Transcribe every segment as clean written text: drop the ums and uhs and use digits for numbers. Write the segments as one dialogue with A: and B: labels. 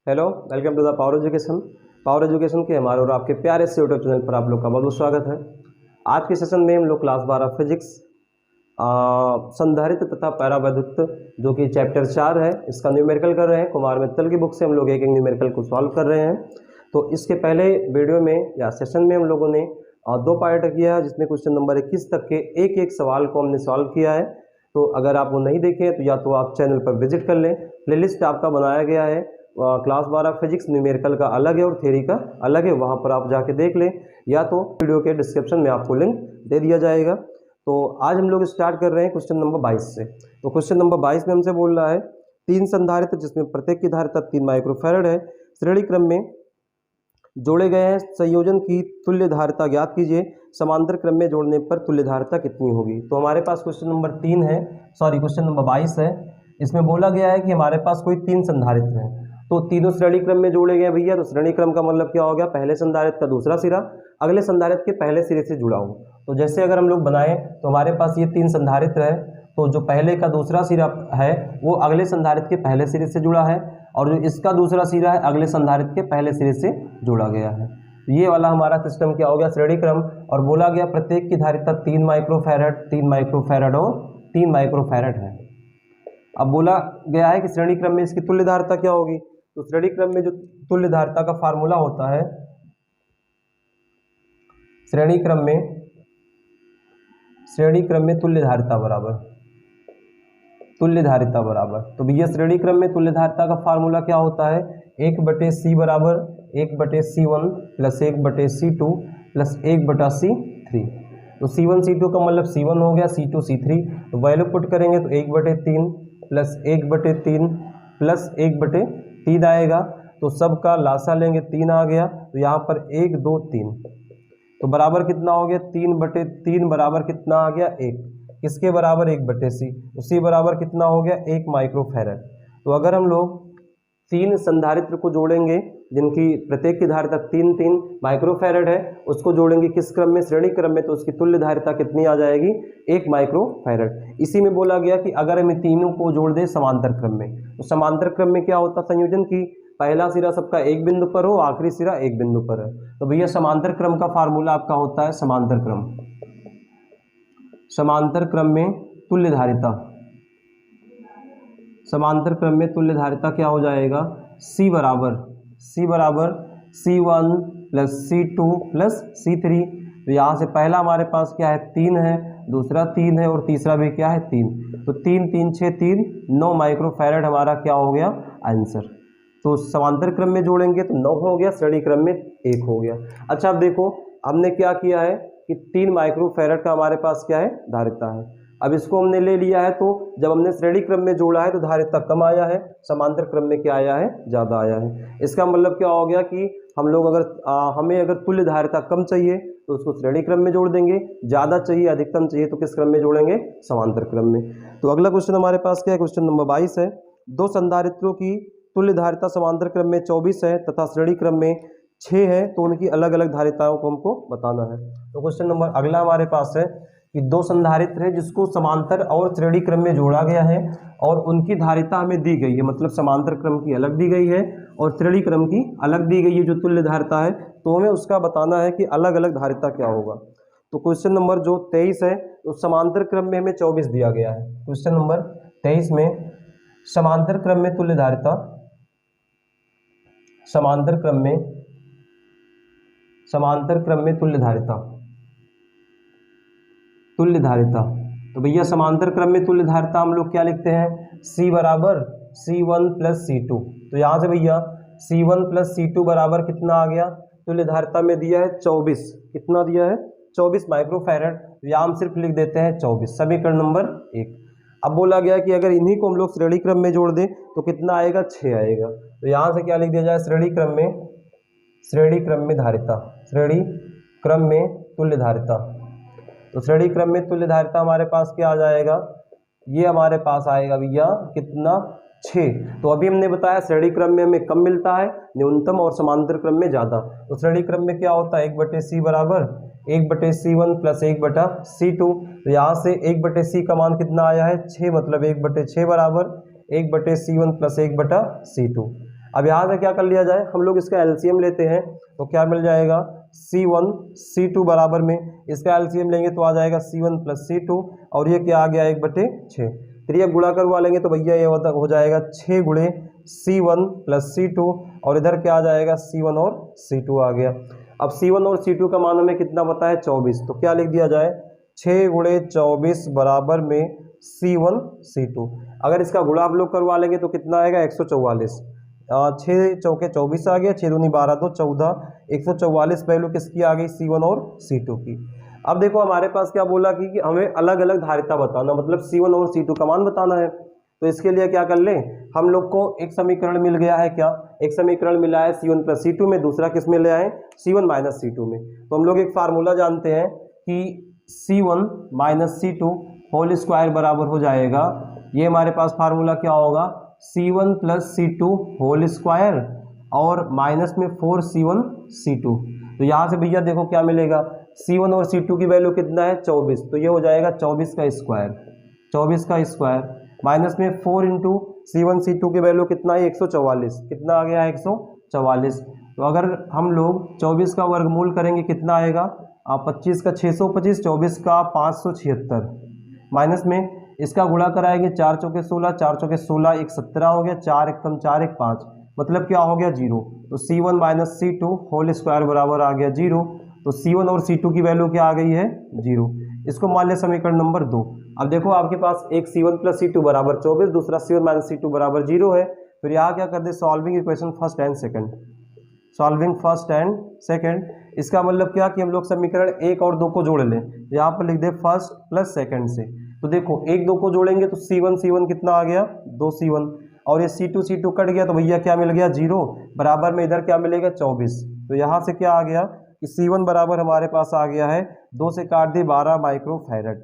A: Hello, welcome to the power education. Power education के हमारे और आपके प्यारे से यूट्यूब चैनल पर आप लोग का बहुत बहुत स्वागत है। आज के सेशन में हम लोग क्लास 12 फिजिक्स संधारित्र तथा पैरावैद्युत जो कि चैप्टर 4 है, इसका न्यूमेरिकल कर रहे हैं। कुमार मित्तल की बुक से हम लोग एक एक न्यूमेरिकल को सॉल्व कर रहे हैं। तो इसके पहले वीडियो में या सेशन में हम लोगों ने दो पार्ट किया है, जिसमें क्वेश्चन नंबर 21 तक के एक एक सवाल को हमने सॉल्व किया है। तो अगर आप वो नहीं देखें तो या तो आप चैनल पर विजिट कर लें, प्लेलिस्ट आपका बनाया गया है। क्लास 12 फिजिक्स न्यूमेरिकल का अलग है और थ्योरी का अलग है, वहाँ पर आप जाके देख लें, या तो वीडियो के डिस्क्रिप्शन में आपको लिंक दे दिया जाएगा। तो आज हम लोग स्टार्ट कर रहे हैं क्वेश्चन नंबर 22 से। तो क्वेश्चन नंबर 22 में हमसे बोल रहा है तीन संधारित्र जिसमें प्रत्येक की धारिता 3 माइक्रोफैरड है, श्रेणी क्रम में जोड़े गए हैं, संयोजन की तुल्य धारिता ज्ञात कीजिए, समांतर क्रम में जोड़ने पर तुल्य धारिता कितनी होगी। तो हमारे पास क्वेश्चन नंबर 3 है, क्वेश्चन नंबर 22 है। इसमें बोला गया है कि हमारे पास कोई तीन संधारित्र हैं, तो तीनों श्रेणी क्रम में जोड़े गए भैया। तो श्रेणी क्रम का मतलब क्या हो गया, पहले संधारित्र का दूसरा सिरा अगले संधारित्र के पहले सिरे से जुड़ा हो। तो जैसे अगर हम लोग बनाएं तो हमारे पास ये तीन संधारित्र है, तो जो पहले का दूसरा सिरा है वो अगले संधारित्र के पहले सिरे से जुड़ा है, और जो इसका दूसरा सिरा है अगले संधारित्र के पहले सिरे से जोड़ा गया है। ये वाला हमारा सिस्टम क्या हो गया, श्रेणी क्रम। और बोला गया प्रत्येक की धारिता 3 माइक्रोफैरड, 3 माइक्रोफैरड और 3 माइक्रोफैरड है। अब बोला गया है कि श्रेणी क्रम में इसकी तुल्य धारिता क्या होगी। तो श्रेणी क्रम में जो तुल्य धारिता का फार्मूला होता है, श्रेणी क्रम में तुल्य धारिता बराबर तो भैया श्रेणी क्रम में तुल्य धारिता का फार्मूला क्या होता है, 1/c बराबर 1/c1 plus 1/c2 plus 1/c3। तो c1 c2 का मतलब c1 हो गया, c2 c3। तो वैल्यू पुट करेंगे तो 1/3 प्लस 1/3 प्लस 1/3 आएगा। तो सबका लासा लेंगे, 3 आ गया। तो यहाँ पर 1 2 3 तो बराबर कितना हो गया, 3/3 बराबर कितना आ गया, 1। किसके बराबर, 1/c। उसी बराबर कितना हो गया, 1 माइक्रोफैरड। तो अगर हम लोग तीन संधारित्र को जोड़ेंगे जिनकी प्रत्येक की धारिता 3 माइक्रोफैरड है, उसको जोड़ेंगे किस क्रम में, श्रेणी क्रम में, तो उसकी तुल्य धारिता कितनी आ जाएगी, 1 माइक्रोफैरड। इसी में बोला गया कि अगर हम तीनों को जोड़ दें समांतर क्रम में, तो समांतर क्रम में क्या होता है, संयोजन की पहला सिरा सबका एक बिंदु पर हो, आखिरी सिरा एक बिंदु पर है। तो भैया समांतर क्रम का फार्मूला आपका होता है समांतर क्रम में तुल्य धारिता, समांतर क्रम में तुल्य धारिता क्या हो जाएगा, C बराबर C1 plus C2 plus C3। तो यहाँ से पहला हमारे पास क्या है, 3 है, दूसरा 3 है और तीसरा भी क्या है, 3। तो 3 3 6 3 9 माइक्रोफैरड हमारा क्या हो गया, आंसर। तो समांतर क्रम में जोड़ेंगे तो 9 हो गया, श्रेणी क्रम में 1 हो गया। अच्छा अब देखो हमने क्या किया है कि 3 माइक्रोफैरड का हमारे पास क्या है, धारिता है। अब इसको हमने ले लिया है, तो जब हमने श्रेणी क्रम में जोड़ा है तो धारिता कम आया है, समांतर क्रम में क्या आया है, ज़्यादा आया है। इसका मतलब क्या हो गया कि हम लोग हमें अगर तुल्य धारिता कम चाहिए तो उसको श्रेणी क्रम में जोड़ देंगे, ज़्यादा चाहिए अधिकतम चाहिए तो किस क्रम में जोड़ेंगे, समांतर क्रम में। तो अगला क्वेश्चन हमारे पास क्या है, क्वेश्चन नंबर 22 है। दो संधारित्रों की तुल्य धारिता समांतर क्रम में 24 है तथा श्रेणी क्रम में 6 है, तो उनकी अलग अलग धारिताओं को हमको बताना है। तो क्वेश्चन नंबर अगला हमारे पास है कि दो संधारित्र है जिसको समांतर और श्रेणी क्रम में जोड़ा गया है और उनकी धारिता हमें दी गई है, मतलब समांतर क्रम की अलग दी गई है और श्रेणी क्रम की अलग दी गई है जो तुल्य धारिता है। तो हमें उसका बताना है कि अलग अलग धारिता क्या होगा। तो क्वेश्चन नंबर जो 23 है, तो समांतर क्रम में हमें 24 दिया गया है। क्वेश्चन नंबर 23 में समांतर क्रम में तुल्य धारिता, समांतर क्रम में तुल्य धारिता। तो भैया समांतर क्रम में तुल्य धारिता हम लोग क्या लिखते हैं, C बराबर C1 प्लस C2। तो यहाँ से भैया C1 प्लस C2 बराबर कितना आ गया, तुल्य धारिता में दिया है 24। कितना दिया है, 24 माइक्रोफैरड। तो यहाँ हम सिर्फ लिख देते हैं 24, समीकरण नंबर 1। अब बोला गया कि अगर इन्हीं को हम लोग श्रेणी क्रम में जोड़ दें तो कितना आएगा, 6 आएगा। तो यहाँ से क्या लिख दिया जाए, श्रेणी क्रम में धारिता, श्रेणी क्रम में तुल्य धारिता। तो श्रेणी क्रम में तुल्य धारिता हमारे पास क्या आ जाएगा, ये हमारे पास आएगा भैया कितना, 6। तो अभी हमने बताया श्रेणी क्रम में हमें कम मिलता है न्यूनतम और समांतर क्रम में ज़्यादा। तो श्रेणी क्रम में क्या होता है, 1/c बराबर 1/c1 प्लस 1/c2। तो यहाँ से 1/c का मान कितना आया है, 6, मतलब 1/6 बराबर 1/c1 प्लस 1/c2। अब यहाँ से क्या कर लिया जाए, हम लोग इसका एलसीएम लेते हैं तो क्या मिल जाएगा, C1 C2 बराबर में इसका एलसीएम लेंगे तो आ जाएगा C1 प्लस C2 और ये क्या आ गया 1/6। फिर ये गुणा करवा लेंगे तो भैया ये हो जाएगा 6 गुणे C1 प्लस C2 और इधर क्या आ जाएगा C1 और C2 आ गया। अब C1 और C2 का मान हमें कितना पता है 24, तो क्या लिख दिया जाए 6 गुणे 24 बराबर में C1 C2। अगर इसका गुणा आप लोग करवा लेंगे तो कितना आएगा 144। 6 चौके 24 आ गया, 6 दूनी 12 तो 14, 144 वैल्यू किसकी आ गई C1 और C2 की। अब देखो हमारे पास क्या बोला कि हमें अलग अलग धारिता बताना, मतलब C1 और C2 का मान बताना है। तो इसके लिए क्या कर लें, हम लोग को एक समीकरण मिल गया है, क्या एक समीकरण मिला है C1 प्लस C2 में, दूसरा किस में ले आए C1 माइनस C2 में। तो हम लोग एक फार्मूला जानते हैं कि C1 minus C2 whole square बराबर हो जाएगा, ये हमारे पास फार्मूला क्या होगा C1 plus C2 whole square और माइनस में 4C1 C2। तो यहाँ से भैया देखो क्या मिलेगा, C1 और C2 की वैल्यू कितना है 24, तो ये हो जाएगा 24 का स्क्वायर, 24 का स्क्वायर माइनस में 4 इंटू C1 C2 की वैल्यू कितना है 144, कितना आ गया 144। तो अगर हम लोग 24 का वर्गमूल करेंगे कितना आएगा, 25 का 625, 24 का 576 माइनस में इसका गुणा कराएंगे 4 चौके 16, 4 चौके 16, 1 17 हो गया, 4 एकम 4 1 5, मतलब क्या हो गया 0। तो C1 minus C2 whole square बराबर आ गया 0। तो C1 और C2 की वैल्यू क्या आ गई है 0। इसको मान लिया समीकरण नंबर 2। अब देखो आपके पास एक C1 प्लस C2 बराबर 24, दूसरा C1 माइनस C2 बराबर 0 है। फिर यहाँ क्या कर दे, solving equation first and second, solving first and second. इसका मतलब क्या कि हम लोग समीकरण 1 और 2 को जोड़ लें, यहाँ पर लिख दे फर्स्ट प्लस सेकंड से। तो देखो 1 2 को जोड़ेंगे तो C1 कितना आ गया 2C1 और ये C2 कट गया तो भैया क्या मिल गया 0, बराबर में इधर क्या मिलेगा 24। तो यहाँ से क्या आ गया कि C1 बराबर हमारे पास आ गया है 2 से काट दे 12 माइक्रोफैरड।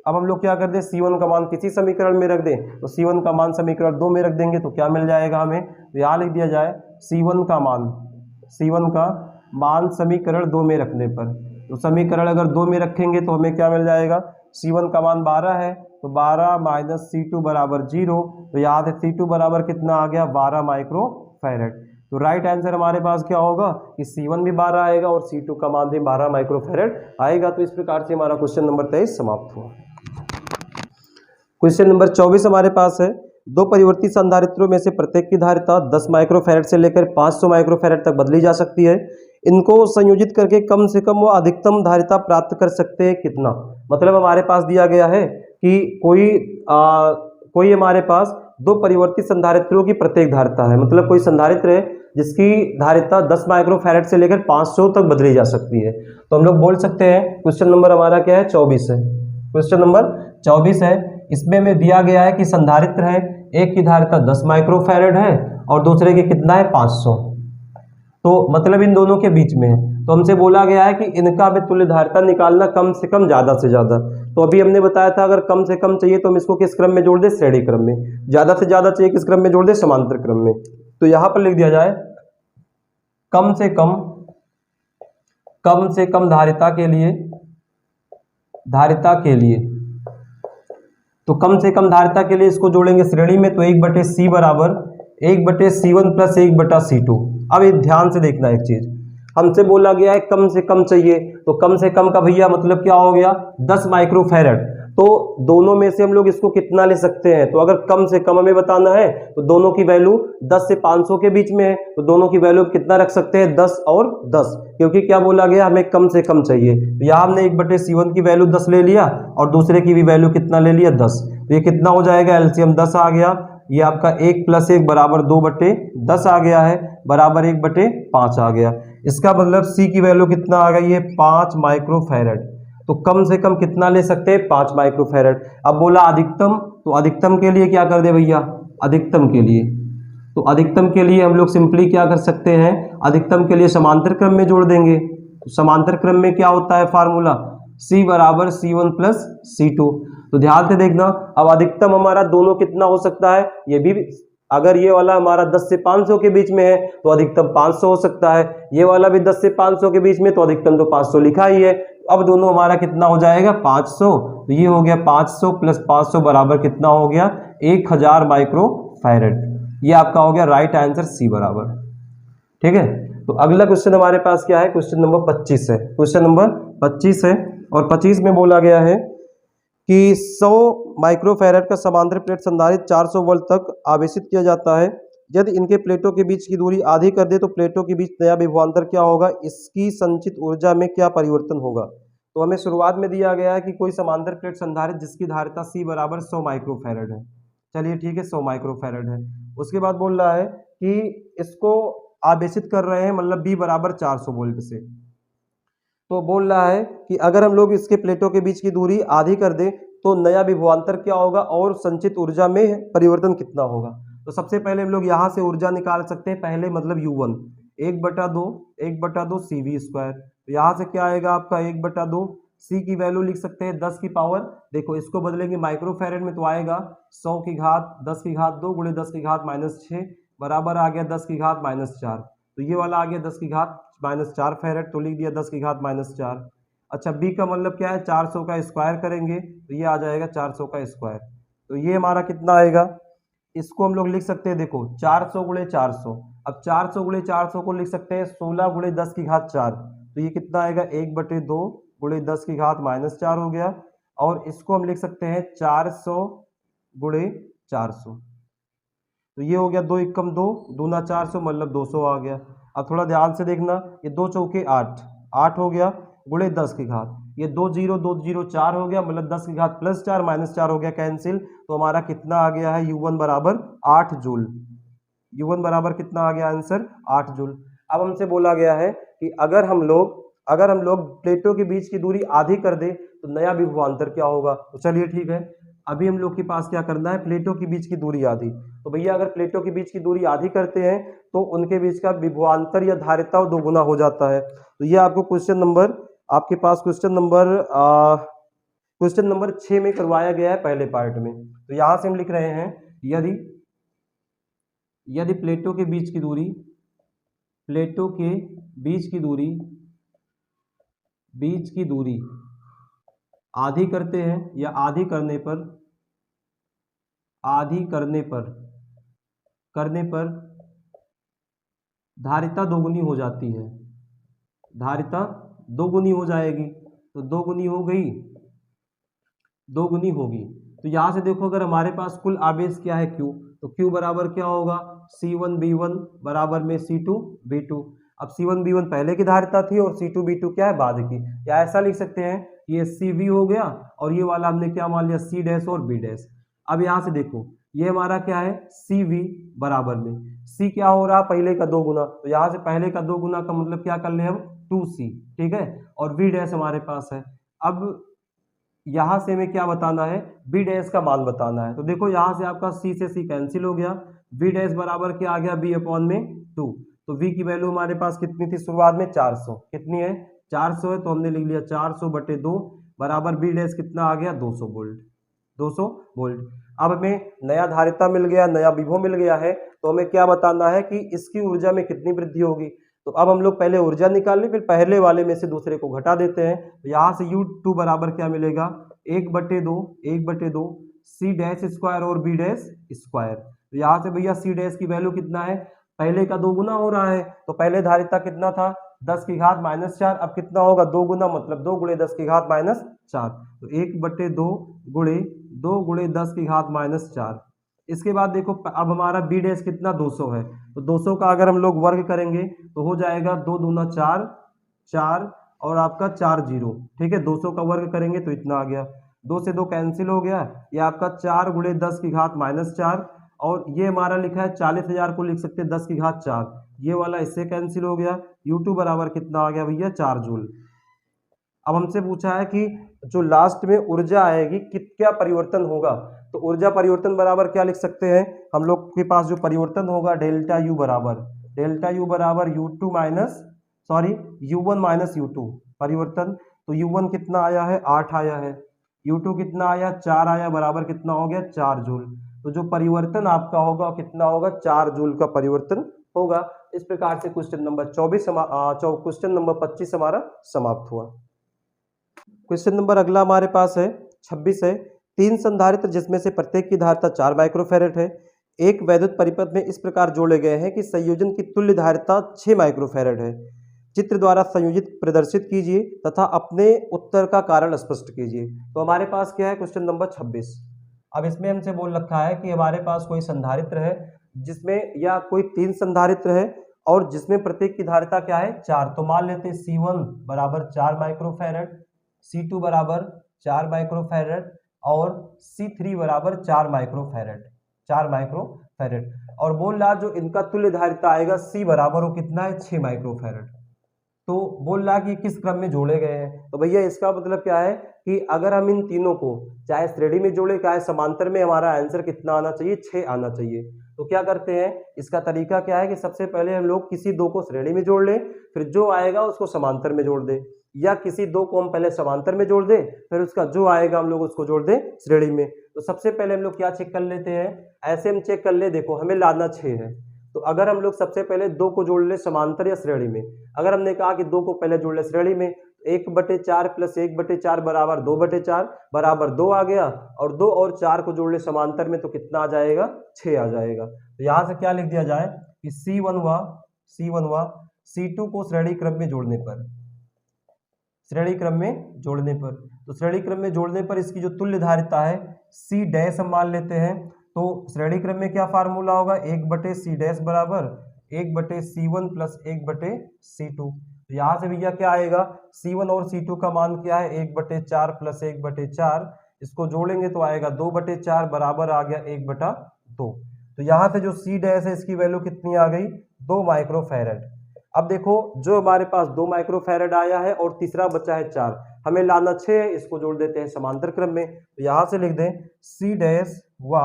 A: अब हम लोग क्या कर दे, C1 का मान किसी समीकरण में रख दें, तो C1 का मान समीकरण 2 में रख देंगे तो क्या मिल जाएगा हमें, तो यहाँ लिख दिया जाए C1 का मान समीकरण 2 में रखने पर। तो समीकरण अगर 2 में रखेंगे तो हमें क्या मिल जाएगा, C1 का मान 12 है तो 12 माइनस C2 बराबर 0। तो यहाँ से C2 बराबर कितना आ गया 12 माइक्रोफैरड। तो राइट आंसर हमारे पास क्या होगा कि C1 भी 12 आएगा और C2 का मान भी 12 माइक्रोफैरड आएगा। तो इस प्रकार से हमारा क्वेश्चन नंबर 23 समाप्त हुआ। क्वेश्चन नंबर 24 हमारे पास है, दो परिवर्ती संधारित्रों में से प्रत्येक की धारिता 10 माइक्रोफैरड से लेकर 500 माइक्रोफैरड तक बदली जा सकती है। इनको संयोजित करके कम से कम वो अधिकतम धारिता प्राप्त कर सकते हैं कितना। मतलब हमारे पास दिया गया है कि कोई हमारे पास दो परिवर्ती संधारित्रों की प्रत्येक धारिता है, मतलब कोई संधारित्र है जिसकी धारिता 10 माइक्रोफैरड से लेकर 500 तक बदली जा सकती है। तो हम लोग बोल सकते हैं क्वेश्चन नंबर हमारा क्या है 24 है, क्वेश्चन नंबर 24 है। इसमें में दिया गया है कि संधारित्र है, एक की धारिता 10 माइक्रोफैरड है और दूसरे की कितना है 500, तो मतलब इन दोनों के बीच में है। तो हमसे बोला गया है कि इनका भी तुल्य धारिता निकालना कम से कम ज्यादा से ज्यादा। तो अभी हमने बताया था अगर कम से कम चाहिए तो हम इसको किस क्रम में जोड़ दे, श्रेणी क्रम में। ज्यादा से ज्यादा चाहिए किस क्रम में जोड़ दे, समांतर क्रम में। तो यहां पर लिख दिया जाए कम से कम धारिता के लिए तो कम से कम धारिता के लिए इसको जोड़ेंगे श्रेणी में, तो 1/C बराबर 1/C1 प्लस 1/C2। अब ये ध्यान से देखना एक चीज, हमसे बोला गया है कम से कम चाहिए, तो कम से कम का भैया मतलब क्या हो गया 10 माइक्रोफैरड। तो दोनों में से हम लोग इसको कितना ले सकते हैं, तो अगर कम से कम हमें बताना है तो दोनों की वैल्यू 10 से 500 के बीच में है, तो दोनों की वैल्यू कितना रख सकते हैं 10 और 10, क्योंकि क्या बोला गया हमें कम से कम चाहिए। तो यहाँ हमने 1/C1 की वैल्यू 10 ले लिया और दूसरे की भी वैल्यू कितना ले लिया 10। तो ये कितना हो जाएगा, एलसीएम 10 आ गया, ये आपका 1 + 1 बराबर 2/10 आ गया है, बराबर 1/5 आ गया। इसका मतलब C की वैल्यू कितना आ गई है 5 माइक्रोफैरड। तो कम से कम कितना ले सकते हैं 5 माइक्रोफैरड। अब बोला अधिकतम, तो अधिकतम के लिए क्या कर दे भैया, अधिकतम के लिए हम लोग सिंपली क्या कर सकते हैं, अधिकतम के लिए समांतर क्रम में जोड़ देंगे। तो समांतर क्रम में क्या होता है फार्मूला, C बराबर C1 प्लस C2। तो ध्यान से देखना, अब अधिकतम हमारा दोनों कितना हो सकता है, ये भी अगर ये वाला हमारा 10 से 500 के बीच में है तो अधिकतम 500 हो सकता है, ये वाला भी 10 से 500 के बीच में, तो अधिकतम तो 500 लिखा ही है। अब दोनों हमारा कितना हो जाएगा 500, तो ये हो गया 500 + 500 बराबर कितना हो गया 1000 माइक्रोफैरड। ये आपका हो गया राइट आंसर सी बराबर। ठीक है, तो अगला क्वेश्चन हमारे पास क्या है, क्वेश्चन नंबर 25 है। क्वेश्चन नंबर 25 है और 25 में बोला गया है कि 100 माइक्रोफैरड का समांतर प्लेट संधारित्र 400 वोल्ट तक आवेशित किया जाता है। यदि इनके प्लेटों के बीच की दूरी आधी कर दे तो प्लेटों के बीच नया विभवांतर क्या होगा, इसकी संचित ऊर्जा में क्या परिवर्तन होगा। तो हमें शुरुआत में दिया गया है कि कोई समांतर प्लेट संधारित्र जिसकी धारिता C बराबर 100 माइक्रोफैरड है। चलिए ठीक है, 100 माइक्रोफैरड है। उसके बाद बोल रहा है कि इसको आवेशित कर रहे हैं, मतलब B बराबर 400 वोल्ट से। तो बोल रहा है कि अगर हम लोग इसके प्लेटों के बीच की दूरी आधी कर दें तो नया विभवांतर क्या होगा और संचित ऊर्जा में परिवर्तन कितना होगा। तो सबसे पहले हम लोग यहाँ से ऊर्जा निकाल सकते हैं, पहले मतलब U1 1/2 CV स्क्वायर। तो यहाँ से क्या आएगा आपका 1/2 C की वैल्यू लिख सकते हैं 10 की पावर, देखो इसको बदलेंगे माइक्रोफैरड में तो आएगा 100 की घात 10 की घात 2 गुणे 10 की घात -6 बराबर आ गया 10 की घात -4। तो ये वाला आ गया 10 की घात -4 फैरड, तो लिख दिया 10 की घात -4। अच्छा B का मतलब क्या है, 400 का स्क्वायर करेंगे तो ये आ जाएगा 400 का स्क्वायर। तो ये हमारा कितना आएगा, इसको हम लोग लिख सकते हैं, देखो 400 गुणे 400। अब 400 गुणे 400 को लिख सकते हैं 16 गुणे 10 की घात 4। तो ये कितना आएगा 1/2 गुणे 10 की घात -4 हो गया। और इसको हम लिख सकते हैं 400 गुणे 400। तो ये हो गया 2 एकम 2 दूना 400 मतलब 200 आ गया। अब थोड़ा ध्यान से देखना, ये 2 चौके 8 हो गया गुणे 10 की घात, ये 2 0 2 0 4 हो गया, मतलब 10 की घात +4 -4 हो गया कैंसिल। तो हमारा कितना आ गया है U1 बराबर 8 जूल। U1 बराबर कितना आ गया आंसर 8 जूल। अब हमसे बोला गया है कि अगर हम लोग प्लेटों के बीच की दूरी आधी कर दे तो नया विभवांतर क्या होगा। तो चलिए ठीक है, अभी हम लोग के पास क्या करना है, प्लेटों के बीच की दूरी आधी। तो भैया अगर प्लेटों के बीच की दूरी आधी करते हैं तो उनके बीच का विभवांतर या धारिता दोगुना हो जाता है। तो ये आपको क्वेश्चन नंबर आपके पास क्वेश्चन नंबर 6 में करवाया गया है पहले पार्ट में। तो यहां से हम लिख रहे हैं यदि प्लेटों के बीच की दूरी आधी करते हैं या आधी करने पर धारिता दोगुनी हो जाती है, धारिता दोगुनी हो जाएगी। तो दोगुनी होगी। तो यहां से देखो अगर हमारे पास कुल आवेश क्या है Q, तो Q बराबर क्या होगा C1V1 बराबर में C2V2। अब C1V1 पहले की धारिता थी और C2V2 क्या है बाद की, या ऐसा लिख सकते हैं ये CV हो गया और ये वाला हमने क्या मान लिया C डैश और B डैश। अब यहाँ से देखो ये हमारा क्या है CV बराबर में C क्या हो रहा पहले का 2 गुना, तो यहाँ से पहले का 2 गुना का मतलब क्या कर ले हम 2C, ठीक है। और B डैश हमारे पास है। अब यहां से हमें क्या बताना है, B डैश का मान बताना है। तो देखो यहां से आपका C से C कैंसिल हो गया, B डैश बराबर क्या आ गया B/2। तो V की वैल्यू हमारे पास कितनी थी शुरुआत में 400, कितनी है 400 है, तो हमने लिख लिया 400/2 बराबर B डैश कितना आ गया 200 वोल्ट, 200 वोल्ट। अब हमें नया धारिता मिल गया, नया विभव मिल गया है, तो हमें क्या बताना है कि इसकी ऊर्जा में कितनी वृद्धि होगी। तो अब हम लोग पहले ऊर्जा निकाल लें, फिर पहले वाले में से दूसरे को घटा देते हैं। तो यहाँ से U2 बराबर क्या मिलेगा 1/2 C डैश स्क्वायर और B डैश स्क्वायर। तो यहाँ से भैया C डैश की वैल्यू कितना है, पहले का 2 गुना हो रहा है, तो पहले धारिता कितना था 10 की घात -4, अब कितना होगा 2 गुना मतलब 2 गुणे 10 की घात -4। तो 1/2 गुणे 2 गुणे 10 की घात -4। इसके बाद देखो अब हमारा B डैश कितना 200 है, तो 200 का अगर हम लोग वर्ग करेंगे तो हो जाएगा 2 दूना 4 4 और आपका 4 0, ठीक है। 200 का वर्ग करेंगे तो इतना आ गया, 2 से 2 कैंसिल हो गया, ये आपका 4 गुणे 10 की घात -4 और ये हमारा लिखा है 40,000 को लिख सकते हैं 10 की घात 4, ये वाला इससे कैंसिल हो गया। U2 बराबर कितना आ गया भैया 4 जूल। अब हमसे पूछा है कि जो लास्ट में ऊर्जा आएगी क्या परिवर्तन होगा। तो ऊर्जा परिवर्तन बराबर क्या लिख सकते हैं हम लोग के पास, जो परिवर्तन होगा डेल्टा U बराबर U1 माइनस U2 परिवर्तन। तो U1 कितना आया है 8 आया है, U2 कितना आया 4 आया, बराबर कितना हो गया 4 जूल। तो जो परिवर्तन आपका होगा कितना होगा 4 जूल का परिवर्तन होगा। इस प्रकार से क्वेश्चन नंबर 25 हमारा समाप्त हुआ। क्वेश्चन नंबर अगला हमारे पास है 26 है। 3 संधारित्र जिसमें से प्रत्येक की धारिता 4 माइक्रोफैरड है, एक वैद्युत परिपथ में इस प्रकार जोड़े गए हैं कि संयोजन की तुल्य धारिता 6 माइक्रोफैरड है। चित्र द्वारा संयोजित प्रदर्शित कीजिए तथा अपने उत्तर का कारण स्पष्ट कीजिए। तो हमारे पास क्या है, क्वेश्चन नंबर 26। अब इसमें हमसे बोल रखा है कि हमारे पास कोई संधारित्र है जिसमें, या कोई 3 संधारित्र है और जिसमें प्रत्येक की धारिता क्या है, 4। तो मान लेते हैं C1 बराबर 4 माइक्रोफैरड, C2 बराबर 4 माइक्रोफैरड और C3 बराबर 4 माइक्रोफैरड, 4 माइक्रोफैरड। और बोल रहा जो इनका तुल्य धारिता आएगा C बराबर वो कितना है, 6 माइक्रोफैरड। तो बोल रहा कि किस क्रम में जोड़े गए हैं। तो भैया इसका मतलब क्या है कि अगर हम इन तीनों को चाहे श्रेणी में जोड़े चाहे समांतर में, हमारा आंसर कितना आना चाहिए, 6 आना चाहिए। तो क्या करते हैं, इसका तरीका क्या है कि सबसे पहले हम लोग किसी दो को श्रेणी में जोड़ लें, फिर जो आएगा उसको समांतर में जोड़ दें, या किसी दो को हम पहले समांतर में जोड़ दें, फिर उसका जो आएगा हम लोग उसको जोड़ दें श्रेणी में। तो सबसे पहले हम लोग क्या चेक कर लेते हैं, ऐसे हम चेक कर ले, देखो हमें लाना 6 है। तो अगर हम लोग सबसे पहले 2 को जोड़ ले समांतर या श्रेणी में, अगर हमने कहा कि 2 को पहले जोड़ ले श्रेणी में, 1/4 प्लस 1/4 बराबर 2/4 बराबर 2 आ गया, और 2 और 4 को जोड़ ले समांतर में तो कितना आ जाएगा, 6 आ जाएगा। तो यहाँ से क्या लिख दिया जाए कि C1 हुआ C2 को श्रेणी क्रम में जोड़ने पर, श्रेणी क्रम में जोड़ने पर, तो श्रेणी क्रम में जोड़ने पर इसकी जो तुल्य धारिता है C डैश हम मान लेते हैं। तो श्रेणी क्रम में क्या फार्मूला होगा, 1/C डैश बराबर 1/C1 प्लस 1/C2। तो यहाँ से भैया क्या आएगा, C1 और C2 का मान क्या है, 1/4 प्लस 1/4, इसको जोड़ेंगे तो आएगा 2/4 बराबर आ गया 1/2। तो यहाँ से जो C डैश है इसकी वैल्यू कितनी आ गई, 2 माइक्रोफैरड। अब देखो जो हमारे पास 2 माइक्रोफैरड आया है और तीसरा बचा है 4, हमें लाना 6 है, इसको जोड़ देते हैं समांतर क्रम में। तो यहाँ से लिख दें C डैश व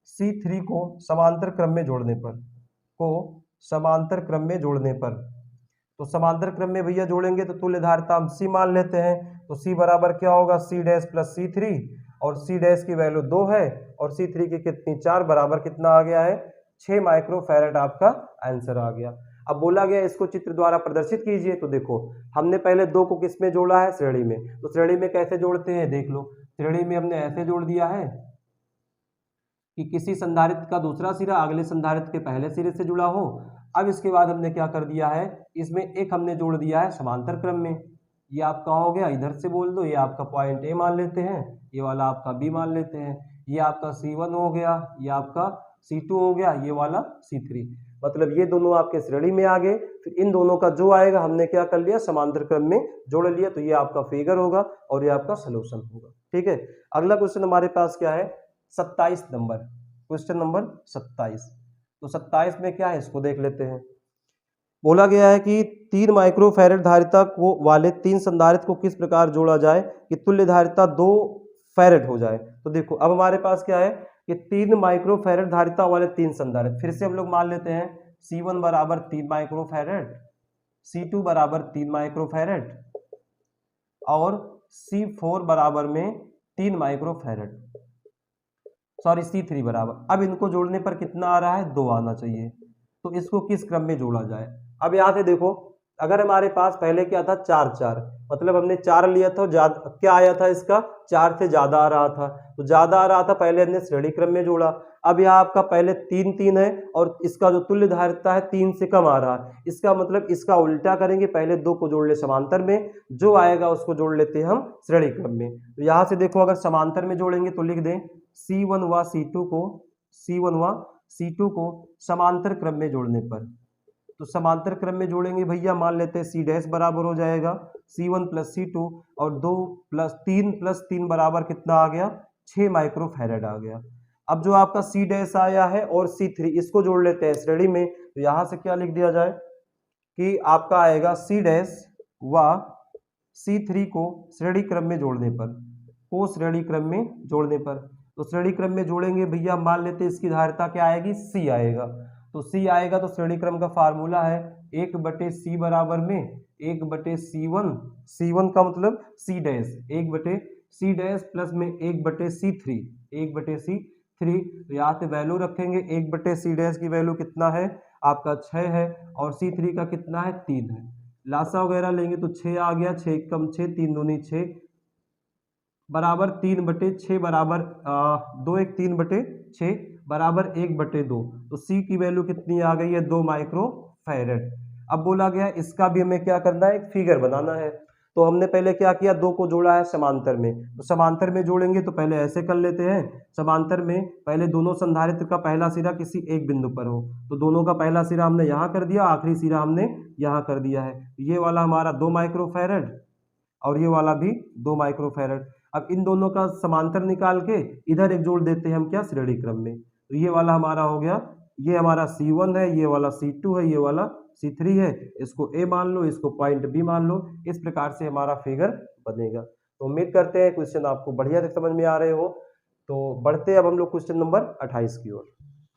A: C3 को समांतर क्रम में जोड़ने पर, तो समांतर क्रम में भैया जोड़ेंगे तो तुल्य धारिता हम C मान लेते हैं। तो C बराबर क्या होगा, C डैश प्लस C3, और C डैश की वैल्यू 2 है और C3 की कितनी, 4, बराबर कितना आ गया है, 6 माइक्रोफैरड आपका आंसर आ गया। अब बोला गया इसको चित्र द्वारा प्रदर्शित कीजिए। तो देखो हमने पहले 2 को किस में जोड़ा है, श्रेणी में। तो श्रेणी में कैसे जोड़ते हैं, देख लो, श्रेणी में हमने ऐसे जोड़ दिया है कि किसी संधारित्र का दूसरा सिरा अगले संधारित्र के पहले सिरे से जुड़ा हो। अब इसके बाद हमने क्या कर दिया है, इसमें एक हमने जोड़ दिया है समांतर क्रम में। ये आपका हो गया, इधर से बोल दो, ये आपका पॉइंट ए मान लेते हैं, ये वाला आपका बी मान लेते हैं, ये आपका C1 हो गया, ये आपका C2 हो गया, ये वाला C3। मतलब ये दोनों आपके श्रेणी में आ गए। फिर इन दोनों का जो आएगा हमने क्या कर लिया, समांतर क्रम में जोड़ लिया। तो ये आपका फिगर होगा और ये आपका सोल्यूशन होगा। ठीक है, अगला क्वेश्चन हमारे पास क्या है, 27 नंबर, क्वेश्चन नंबर 27। तो 27 में क्या है, इसको देख लेते हैं। बोला गया है कि 3 माइक्रोफैरड धारिता को वाले 3 संधारित्र को किस प्रकार जोड़ा जाए कि तुल्य धारिता 2 फैरड हो जाए। तो देखो अब हमारे पास क्या है कि 3 माइक्रोफैरड धारिता वाले 3 संधारित्र, फिर से हम लोग मान लेते हैं C1 बराबर 3 माइक्रोफैरड, C2 बराबर 3 माइक्रोफैरड और C4 बराबर में 3 माइक्रोफैरड, सॉरी C3 बराबर। अब इनको जोड़ने पर कितना आ रहा है, 2 आना चाहिए। तो इसको किस क्रम में जोड़ा जाए। अब यहाँ से देखो, अगर हमारे पास पहले क्या था, 4 मतलब हमने 4 लिया था, क्या आया था इसका, 4 से ज्यादा आ रहा था। तो ज्यादा आ रहा था, पहले हमने श्रेणी क्रम में जोड़ा। अब यहाँ आपका पहले 3 है और इसका जो तुल्य धारिता है 3 से कम आ रहा है। इसका मतलब इसका उल्टा करेंगे, पहले 2 को जोड़ ले समांतर में, जो आएगा उसको जोड़ लेते हैं हम श्रेणी क्रम में। तो यहाँ से देखो अगर समांतर में जोड़ेंगे तो लिख दें C1 व C2 को समांतर क्रम में जोड़ने पर। तो समांतर क्रम में जोड़ेंगे भैया, मान लेते हैं C डैश बराबर हो जाएगा C1 प्लस C2 और 3 प्लस 3 बराबर कितना आ गया, 6 माइक्रोफैरड आ गया। अब जो आपका C डैश आया है और C3 इसको जोड़ लेते हैं श्रेणी में। तो यहाँ से क्या लिख दिया जाए कि आपका आएगा C डैश व C3 को श्रेणी क्रम में जोड़ने पर, तो श्रेणी क्रम में जोड़ेंगे भैया, मान लेते हैं इसकी धारिता क्या आएगी, C आएगा। तो C आएगा तो श्रेणी क्रम का फार्मूला है 1/C बराबर में 1/C1, C1 का मतलब C dash, 1/C dash plus में 1/C3, तो यहाँ से वैल्यू रखेंगे। 1/C डैश की वैल्यू कितना है आपका, 6 है, और C3 का कितना है, 3 है। लासा वगैरह लेंगे तो 6 आ गया, 6 कम 6, 3 दूनी 6 बराबर 3/6 बराबर 2 1 3/6 बराबर 1/2। तो C की वैल्यू कितनी आ गई है, 2 माइक्रो फैरेड। अब बोला गया इसका भी हमें क्या करना है, एक फिगर बनाना है। तो हमने पहले क्या किया, 2 को जोड़ा है समांतर में। तो समांतर में जोड़ेंगे तो पहले ऐसे कर लेते हैं, समांतर में पहले दोनों संधारित्र का पहला सिरा किसी एक बिंदु पर हो। तो दोनों का पहला सिरा हमने यहाँ कर दिया, आखिरी सिरा हमने यहाँ कर दिया है। ये वाला हमारा 2 माइक्रो फैरेड और ये वाला भी 2 माइक्रो फैरेड। अब इन दोनों का समांतर निकाल के इधर एक जोड़ देते हैं हम, क्या, श्रेणी क्रम में। तो ये वाला हमारा हो गया, ये हमारा C1 है, ये वाला C2 है, ये वाला C3 है। इसको A मान लो, इसको पॉइंट B मान लो। इस प्रकार से हमारा फिगर बनेगा। तो उम्मीद करते हैं क्वेश्चन आपको बढ़िया से समझ में आ रहे हो। तो बढ़ते अब हम लोग क्वेश्चन नंबर 28 की ओर।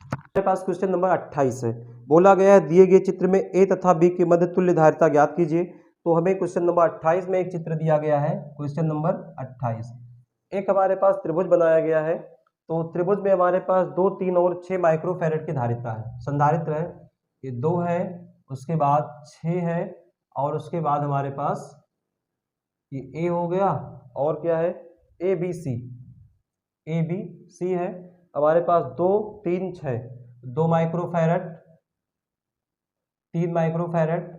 A: हमारे पास क्वेश्चन नंबर 28 है। बोला गया है दिए गए चित्र में A तथा B के मध्य तुल्य धारिता ज्ञात कीजिए। तो हमें क्वेश्चन नंबर 28 में एक चित्र दिया गया है। क्वेश्चन नंबर 28, एक हमारे पास त्रिभुज बनाया गया है। तो त्रिभुज में हमारे पास 2, 3 और 6 माइक्रो फैरेड की धारिता है, संधारित्र है। ये 2 है, उसके बाद 6 है, और उसके बाद हमारे पास ये A हो गया, और क्या है, ABC है हमारे पास। 2, 3, 6, 2 माइक्रो फैरेड, 3 माइक्रो फैरेड,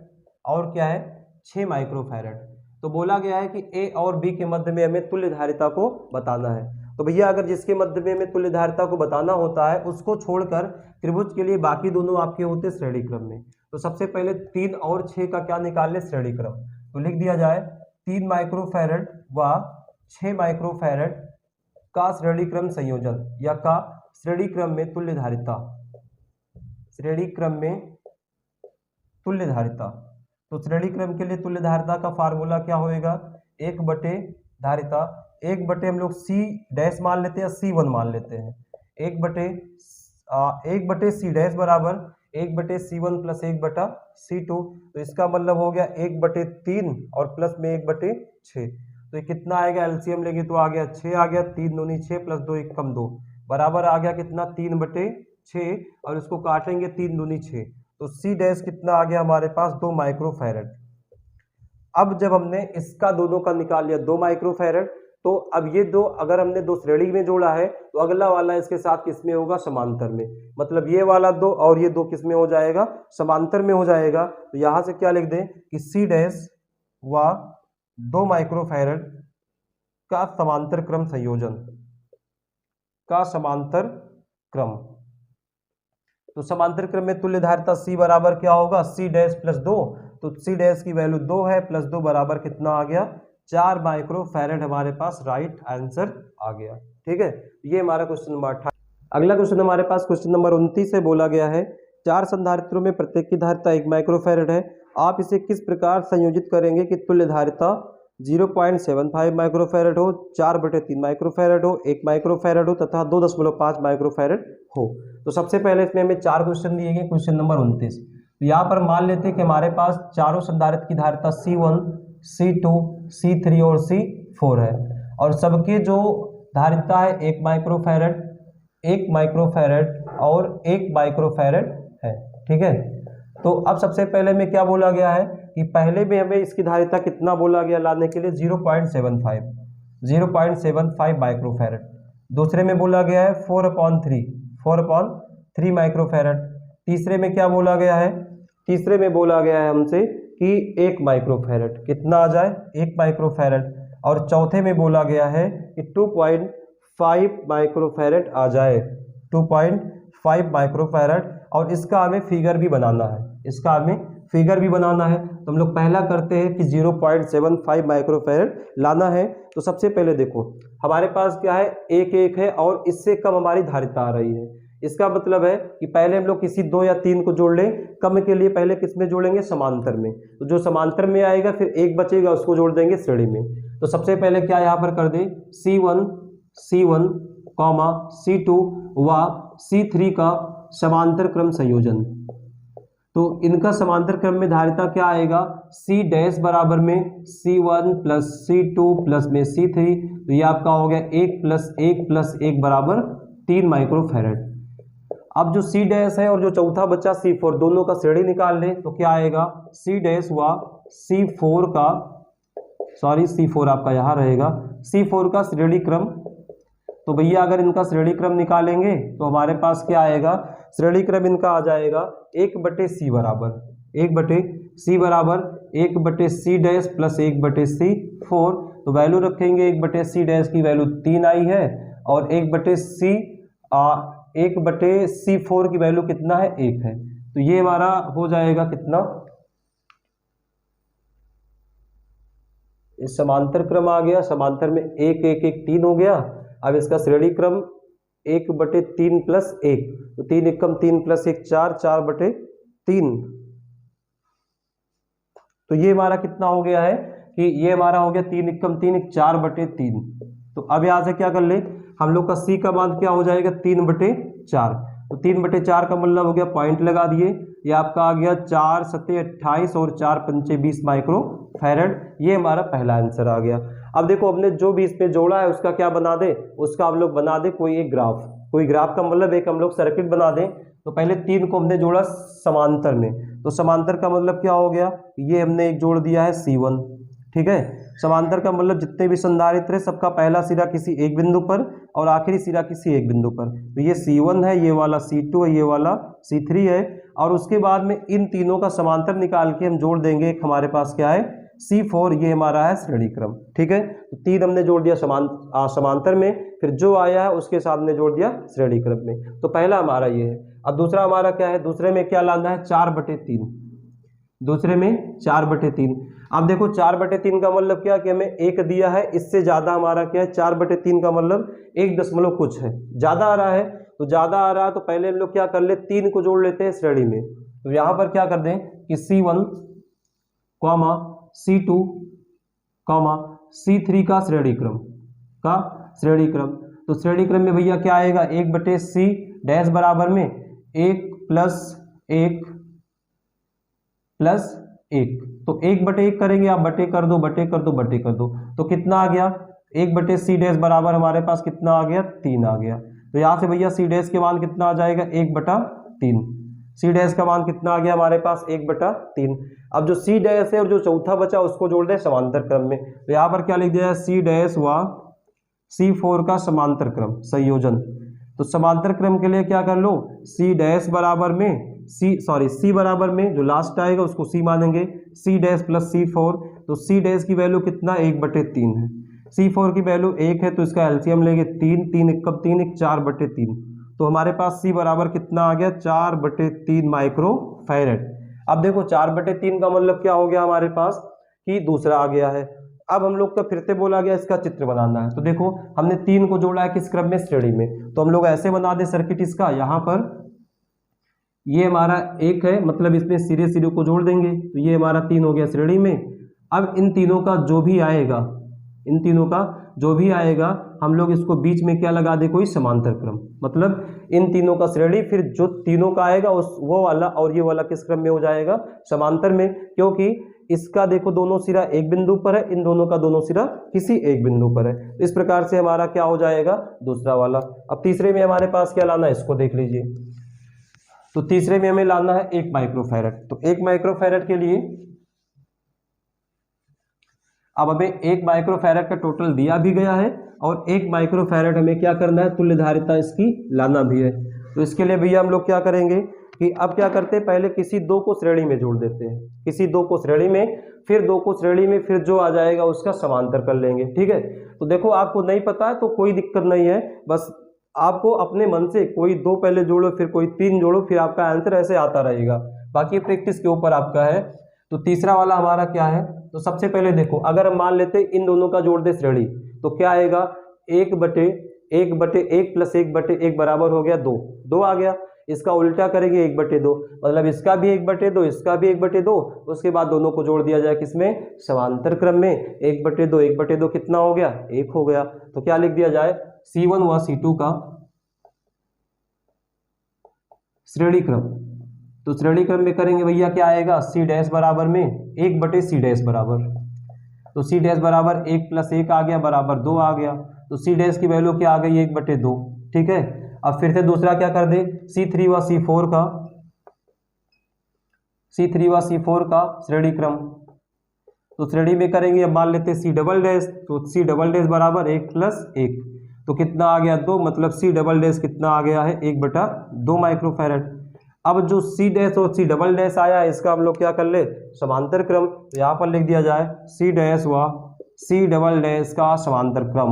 A: और क्या है, 6 माइक्रो फैरेड। तो बोला गया है कि A और B के मध्य में हमें तुल्य धारिता को बताना है। तो भैया अगर जिसके मध्य में हमें तुल्य धारिता को बताना होता है उसको छोड़कर त्रिभुज के लिए बाकी दोनों आपके होते श्रेणी क्रम में। तो सबसे पहले 3 और 6 का क्या निकाल ले, श्रेणी क्रम। तो लिख दिया जाए 3 माइक्रो फैरेड व 6 माइक्रो फैरेड का श्रेणी क्रम संयोजन, या का श्रेणी क्रम में तुल्य धारिता, श्रेणी क्रम में तुल्य धारिता। तो श्रेणी क्रम के लिए तुल्य धारिता का फार्मूला क्या होएगा, 1 धारिता, 1 हम लोग C डैश मान लेते हैं, C1 मान लेते हैं। 1 C डैश बराबर 1/C1 प्लस 1/C2। तो इसका मतलब हो गया 1/3 और प्लस में 1/6। तो ये कितना आएगा, एलसीएम लेंगे तो आ गया 6 आ गया, 3 दूनी 6 प्लस 2 1 कम 2, बराबर आ गया कितना, 3/6। और इसको काटेंगे 3 दूनी 6, तो C डैश कितना आ गया हमारे पास, 2 माइक्रो फैरेड। अब जब हमने इसका दोनों का निकाल लिया 2 माइक्रो फैरेड, तो अब ये दो अगर हमने 2 श्रेणी में जोड़ा है तो अगला वाला इसके साथ किस में होगा, समांतर में। मतलब ये वाला 2 और ये 2 किस में हो जाएगा, समांतर में हो जाएगा। तो यहां से क्या लिख दें कि C डैश व 2 माइक्रो फैरेड का समांतर क्रम संयोजन, का समांतर क्रम। तो समांतर क्रम में तुल्य धारिता C बराबर क्या होगा, C डैश प्लस 2। तो C डैश की वैल्यू 2 है, प्लस 2 बराबर कितना आ गया, 4 माइक्रो फैरेड हमारे पास राइट आंसर आ गया। ठीक है, ये हमारा क्वेश्चन नंबर 28। अगला क्वेश्चन हमारे पास क्वेश्चन नंबर 29 है। बोला गया है 4 संधारित्रों में प्रत्येक की धारिता 1 माइक्रो फैरेड है। आप इसे किस प्रकार संयोजित करेंगे कि तुल्य धारिता 0.75 माइक्रो फैरेड हो, 4/3 माइक्रो फैरेड हो, 1 माइक्रो फैरेड हो तथा 2.5 माइक्रो फैरेड हो। तो सबसे पहले इसमें हमें 4 क्वेश्चन दिए गए, क्वेश्चन नंबर 29। तो यहाँ पर मान लेते हैं कि हमारे पास चारों संधारित्र की धारिता C1, C2, C3 और C4 है, और सबके जो धारिता है 1 माइक्रो फैरेड, 1 माइक्रो फैरेड और 1 माइक्रो फैरेड है। ठीक है, तो अब सबसे पहले में क्या बोला गया है कि पहले में हमें इसकी धारिता कितना बोला गया लाने के लिए, 0.75 माइक्रो फैरेड। दूसरे में बोला गया है 4/3 माइक्रो फैरेड। तीसरे में क्या बोला गया है, तीसरे में बोला गया है हमसे कि 1 माइक्रो फैरेड, कितना आ जाए, 1 माइक्रो फैरेड। और चौथे में बोला गया है कि 2.5 माइक्रो फैरेड आ जाए, 2.5 माइक्रो फैरेड। और इसका हमें फिगर भी बनाना है, इसका हमें फिगर भी बनाना है। तो हम लोग पहला करते हैं कि 0.75 माइक्रो फैरेड लाना है। तो सबसे पहले देखो हमारे पास क्या है, 1 है और इससे कम हमारी धारिता आ रही है। इसका मतलब है कि पहले हम लोग किसी 2 या 3 को जोड़ लें, कम के लिए पहले किस में जोड़ेंगे, समांतर में। तो जो समांतर में आएगा फिर 1 बचेगा, उसको जोड़ देंगे श्रेणी में। तो सबसे पहले क्या यहाँ पर कर दें, C1, C2 व C3 का समांतर क्रम संयोजन। तो इनका समांतर क्रम में धारिता क्या आएगा, C डैश बराबर में C1 प्लस C2 प्लस में C3। तो ये आपका हो गया 1 प्लस 1 प्लस 1 बराबर 3 माइक्रो फैरेड। अब जो C डैश है और जो चौथा बच्चा C4, दोनों का श्रेणी निकाल ले तो क्या आएगा, C डैश व C4 का, सॉरी C4 आपका यहाँ रहेगा, C4 का श्रेणी क्रम तो भैया अगर इनका श्रेणी क्रम निकालेंगे तो हमारे पास क्या आएगा, श्रेणी क्रम इनका आ जाएगा 1/c बराबर 1/c बराबर 1/c डैश प्लस 1/c 4। तो वैल्यू रखेंगे 1/c डैश की वैल्यू 3 आई है और 1/c4 की वैल्यू कितना है, 1 है। तो ये हमारा हो जाएगा कितना, इस समांतर क्रम आ गया, समांतर में 1 1 1 3 हो गया। अब इसका श्रेणी क्रम 1/3 प्लस 1, तो 3 एकम 3 प्लस 1 4, 4/3। तो ये हमारा कितना हो गया है कि ये हमारा हो गया 3 एकम 3 1 4/3। तो अब यहाँ से क्या कर ले हम लोग का c का मान क्या हो जाएगा, 3/4। तो 3/4 का मतलब हो गया, पॉइंट लगा दिए, ये आपका आ गया 4 7 28 और 4 5 20 माइक्रो फैरड। ये हमारा पहला आंसर आ गया। अब देखो हमने जो भी इसमें जोड़ा है उसका क्या बना दे, उसका हम लोग बना दे कोई एक ग्राफ। कोई ग्राफ का मतलब एक हम लोग सर्किट बना दें। तो पहले 3 को हमने जोड़ा समांतर में, तो समांतर का मतलब क्या हो गया, ये हमने एक जोड़ दिया है C1, ठीक है। समांतर का मतलब जितने भी संधारित्र है सबका पहला सिरा किसी एक बिंदु पर और आखिरी सिरा किसी एक बिंदु पर। तो ये C1 है, ये वाला C2 है, ये वाला C3 है। और उसके बाद में इन तीनों का समांतर निकाल के हम जोड़ देंगे, एक हमारे पास क्या है C4, ये हमारा है श्रेणी क्रम, ठीक है। तो 3 हमने जोड़ दिया समांतर में, फिर जो आया है उसके साथ हमने जोड़ दिया श्रेणी क्रम में। तो पहला हमारा ये है। अब दूसरा हमारा क्या है, दूसरे में क्या लाना है, 4/3। दूसरे में 4/3। अब देखो 4/3 का मतलब क्या कि हमें 1 दिया है, इससे ज्यादा हमारा क्या है, 4/3 का मतलब 1 दशमलव कुछ है, ज्यादा आ रहा है। तो ज्यादा आ रहा है तो पहले हम लोग क्या कर ले, 3 को जोड़ लेते हैं श्रेणी में। तो यहां पर क्या कर दें कि C1, C2, C3 का श्रेणी क्रम तो श्रेणी क्रम में भैया क्या आएगा, 1/c डैश बराबर में 1 + 1 + 1। तो 1/1 करेंगे आप, बटे कर दो। तो कितना आ गया, 1/c डैश बराबर हमारे पास कितना आ गया, 3 आ गया। तो यहाँ से भैया c डैश के मान कितना आ जाएगा, 1/3। c डैश का मान कितना आ गया हमारे पास, 1/3। अब जो c डैश है और जो चौथा बचा उसको जोड़ दें समांतर क्रम में। तो यहाँ पर क्या लिख दिया है, c डैश व C4 का समांतर क्रम संयोजन। तो समांतर क्रम के लिए क्या कर लो, c डैश बराबर में c बराबर में जो लास्ट आएगा उसको c मानेंगे, c डैश प्लस C4। तो c डैश की वैल्यू कितना, 1/3 है। C4 की वैल्यू 1 है, तो इसका एलसीएम लेंगे 3 3 एकम 3 1 4/3। तो हमारे पास c बराबर कितना आ गया, 4/3 माइक्रो फैरड। अब देखो 4/3 का मतलब क्या हो गया हमारे पास कि दूसरा आ गया है। अब हम लोग का फिर से बोला गया इसका चित्र बनाना है। तो देखो हमने 3 को जोड़ा है किस क्रम में, श्रेणी में। तो हम लोग ऐसे बना दे सर्किट इसका, यहाँ पर ये हमारा 1 है, मतलब इसमें सिरे सिरे को जोड़ देंगे। तो ये हमारा 3 हो गया श्रेणी में। अब इन तीनों का जो भी आएगा हम लोग इसको बीच में क्या लगा दे, कोई समांतर क्रम। मतलब इन तीनों का श्रेणी, फिर जो तीनों का आएगा उस वो वाला और ये वाला किस क्रम में हो जाएगा, समांतर में। क्योंकि इसका देखो दोनों सिरा एक बिंदु पर है, इन दोनों का दोनों सिरा किसी एक बिंदु पर है। इस प्रकार से हमारा क्या हो जाएगा, दूसरा वाला। अब तीसरे में हमारे पास क्या लाना है, इसको देख लीजिए। तो तीसरे में हमें लाना है 1 माइक्रोफैरड। तो 1 माइक्रोफैरड के लिए अब हमें 1 माइक्रोफैरड का टोटल दिया भी गया है और 1 माइक्रोफैरड हमें क्या करना है, तुल्य धारिता इसकी लाना भी है। तो इसके लिए भैया हम लोग क्या करेंगे कि अब क्या करते हैं, पहले किसी 2 को श्रेणी में जोड़ देते हैं, किसी 2 को श्रेणी में, फिर 2 को श्रेणी में, फिर जो आ जाएगा उसका समांतर कर लेंगे, ठीक है। तो देखो आपको नहीं पता है तो कोई दिक्कत नहीं है, बस आपको अपने मन से कोई 2 पहले जोड़ो, फिर कोई 3 जोड़ो, फिर आपका आंसर ऐसे आता रहेगा। बाकी प्रैक्टिस के ऊपर आपका है। तो तीसरा वाला हमारा क्या है, तो सबसे पहले देखो अगर हम मान लेते इन दोनों का जोड़ दे श्रेणी, तो क्या आएगा, 1/1 + 1/1 बराबर हो गया 2 आ गया। इसका उल्टा करेंगे 1/2, मतलब इसका भी 1/2, इसका भी 1/2। उसके बाद दोनों को जोड़ दिया जाए किसमें, समांतर क्रम में। 1/2 कितना हो गया, 1 हो गया। तो क्या लिख दिया जाए, C1 व C2 का श्रेणी क्रम। तो श्रेणी क्रम में करेंगे भैया क्या आएगा, c डैश बराबर में 1/c डैश बराबर। तो c डैश बराबर 1 + 1 आ गया बराबर 2 आ गया। तो c डैश की वैल्यू क्या आ गई, 1/2, ठीक है। अब फिर से दूसरा क्या कर दे, C3 व C4 का श्रेणी क्रम। तो श्रेणी में करेंगे, अब मान लेते हैं C डबल डैश। तो C डबल डैश बराबर 1 + 1। तो कितना आ गया 2, मतलब सी डबल डैश कितना आ गया है 1/2 माइक्रोफैरड। अब जो सी डैश और सी डबल डैश आया है इसका हम लोग क्या कर ले, समांतर क्रम, तो यहाँ पर लिख दिया जाए सी डैश व सी डबल डैश का समांतर क्रम,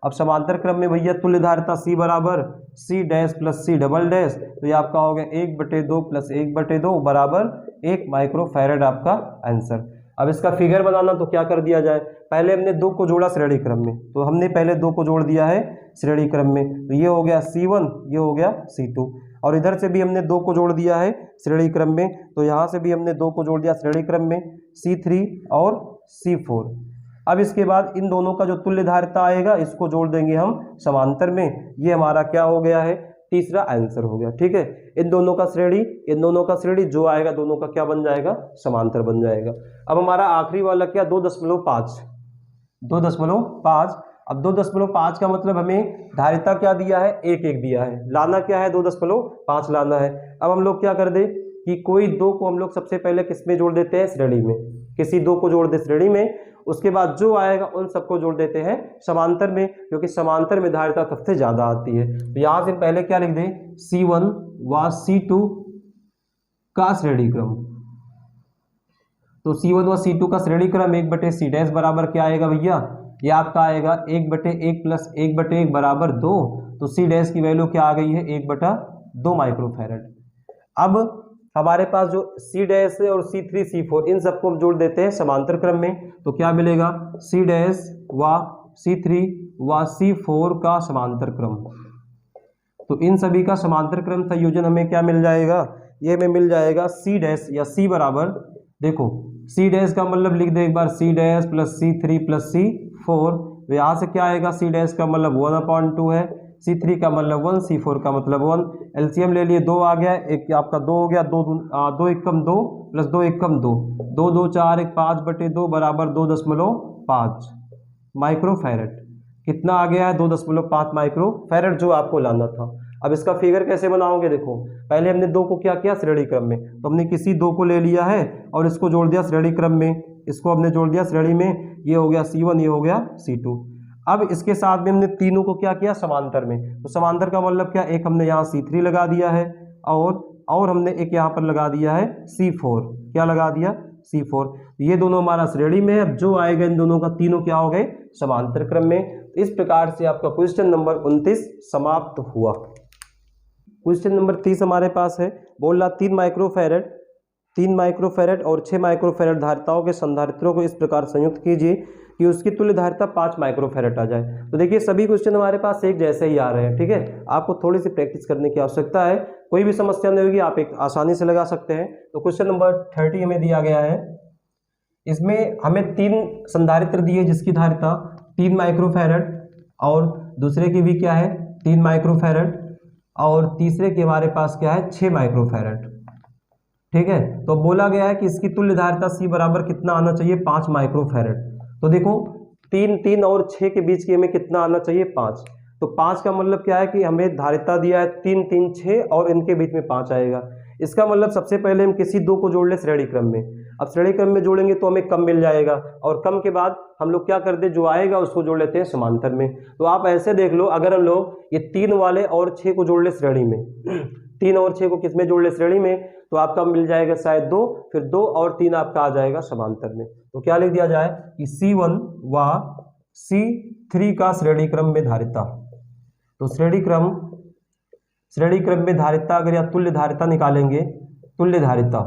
A: अब समांतर क्रम में भैया तुल्य धारिता C बराबर C dash plus C double dash, तो ये आपका हो गया 1/2 प्लस 1/2 बराबर 1 माइक्रोफैरड आपका आंसर। अब इसका फिगर बनाना तो क्या कर दिया जाए, पहले हमने 2 को जोड़ा श्रेणी क्रम में, तो हमने पहले 2 को जोड़ दिया है श्रेणी क्रम में, तो ये हो गया C1, ये हो गया C2, और इधर से भी हमने 2 को जोड़ दिया है श्रेणी क्रम में, तो यहाँ से भी हमने 2 को जोड़ दिया श्रेणी क्रम में, C3 और C4। अब इसके बाद इन दोनों का जो तुल्य धारिता आएगा इसको जोड़ देंगे हम समांतर में, ये हमारा क्या हो गया है, तीसरा आंसर हो गया। ठीक है, इन दोनों का श्रेणी जो आएगा दोनों का क्या बन जाएगा, समांतर बन जाएगा। अब हमारा आखिरी वाला क्या, 2.5, अब 2.5 का मतलब हमें धारिता क्या दिया है, 1 दिया है, लाना क्या है 2.5 लाना है। अब हम लोग क्या कर दे कि कोई 2 को हम लोग सबसे पहले किस में जोड़ देते हैं, श्रेणी में, किसी 2 को जोड़ दे श्रेणी में, उसके बाद जो आएगा उन सबको जोड़ देते हैं समांतर में, क्योंकि समांतर में धारिता सबसे ज्यादा आती है। तो यहां से पहले क्या लिख दें, C1 व C2 का श्रेणी क्रम, तो C1 व C2 का श्रेणी क्रम 1/C डैश बराबर क्या आएगा भैया, ये आपका आएगा 1/1 प्लस 1/1 बराबर 2, तो C डैश की वैल्यू क्या आ गई है 1/2 माइक्रोफैरड। अब हमारे पास जो C डैश और C3 C4 इन सबको हम जोड़ देते हैं समांतर क्रम में, तो क्या मिलेगा, C डैश व C3 व C4 का समांतर क्रम, तो इन सभी का समांतर क्रम संयोजन हमें क्या मिल जाएगा, ये हमें मिल जाएगा C डैश या C बराबर, देखो C डैश का मतलब लिख दे एक बार, C dash plus C3 plus C4, तो यहाँ से क्या आएगा, C डैश का मतलब 1/2 है, C3 का मतलब 1, C4 का मतलब 1, एलसीएम ले लिए 2 आ गया, एक आपका 2 हो गया, 2 एकम 2 प्लस 2 एकम 2, 2 2 4 1 5/2 बराबर 2.5 माइक्रोफैरड। कितना आ गया है 2.5 माइक्रोफैरड जो आपको लाना था। अब इसका फिगर कैसे बनाओगे, देखो पहले हमने 2 को क्या किया श्रेणी क्रम में, तो हमने किसी 2 को ले लिया है और इसको जोड़ दिया श्रेणी क्रम में, इसको हमने जोड़ दिया श्रेणी में, ये हो गया C1, ये हो गया C2। अब इसके साथ में हमने तीनों को क्या किया समांतर में, तो समांतर का मतलब क्या, एक हमने यहाँ C3 लगा दिया है और हमने एक यहाँ पर लगा दिया है C4, क्या लगा दिया C4, ये दोनों हमारा श्रेणी में है। अब जो आएगा इन दोनों का तीनों क्या हो गए समांतर क्रम में। इस प्रकार से आपका क्वेश्चन नंबर 29 समाप्त हुआ। क्वेश्चन नंबर 30 हमारे पास है, बोल रहा 3 माइक्रोफैरड और 6 माइक्रोफैरड धारिताओं के संधारित्रों को इस प्रकार संयुक्त कीजिए कि उसकी तुल्य धारिता 5 माइक्रोफैरड आ जाए। तो देखिए सभी क्वेश्चन हमारे पास एक जैसे ही आ रहे हैं, ठीक है, आपको थोड़ी सी प्रैक्टिस करने की आवश्यकता है, कोई भी समस्या नहीं होगी, आप एक आसानी से लगा सकते हैं। तो क्वेश्चन नंबर 30 हमें दिया गया है, इसमें हमें 3 संधारित्र दिए जिसकी धारिता 3 माइक्रोफैरड और दूसरे की भी क्या है 3 माइक्रोफैरड और तीसरे के हमारे पास क्या है 6 माइक्रोफैरड। ठीक है, तो बोला गया है कि इसकी तुल्य धारिता C बराबर कितना आना चाहिए 5 माइक्रोफैरड। तो देखो 3 और 6 के बीच की हमें कितना आना चाहिए 5, तो 5 का मतलब क्या है कि हमें धारिता दिया है 3 3 6 और इनके बीच में 5 आएगा। इसका मतलब सबसे पहले हम किसी 2 को जोड़ ले श्रेणी क्रम में, अब श्रेणी क्रम में जोड़ेंगे तो हमें कम मिल जाएगा और कम के बाद हम लोग क्या करते हैं जो आएगा उसको जोड़ लेते हैं समांतर में। तो आप ऐसे देख लो, अगर हम लोग ये 3 वाले और 6 को जोड़ ले श्रेणी में 3 और 6 को किस में जोड़ ले श्रेणी में, तो आपका मिल जाएगा शायद 2, फिर 2 और 3 आपका आ जाएगा समांतर में। तो क्या लिख दिया जाए कि C1 व C3 का श्रेणी क्रम में धारिता, तो श्रेणी क्रम में धारिता अगर या तुल्य धारिता निकालेंगे, तुल्य धारिता,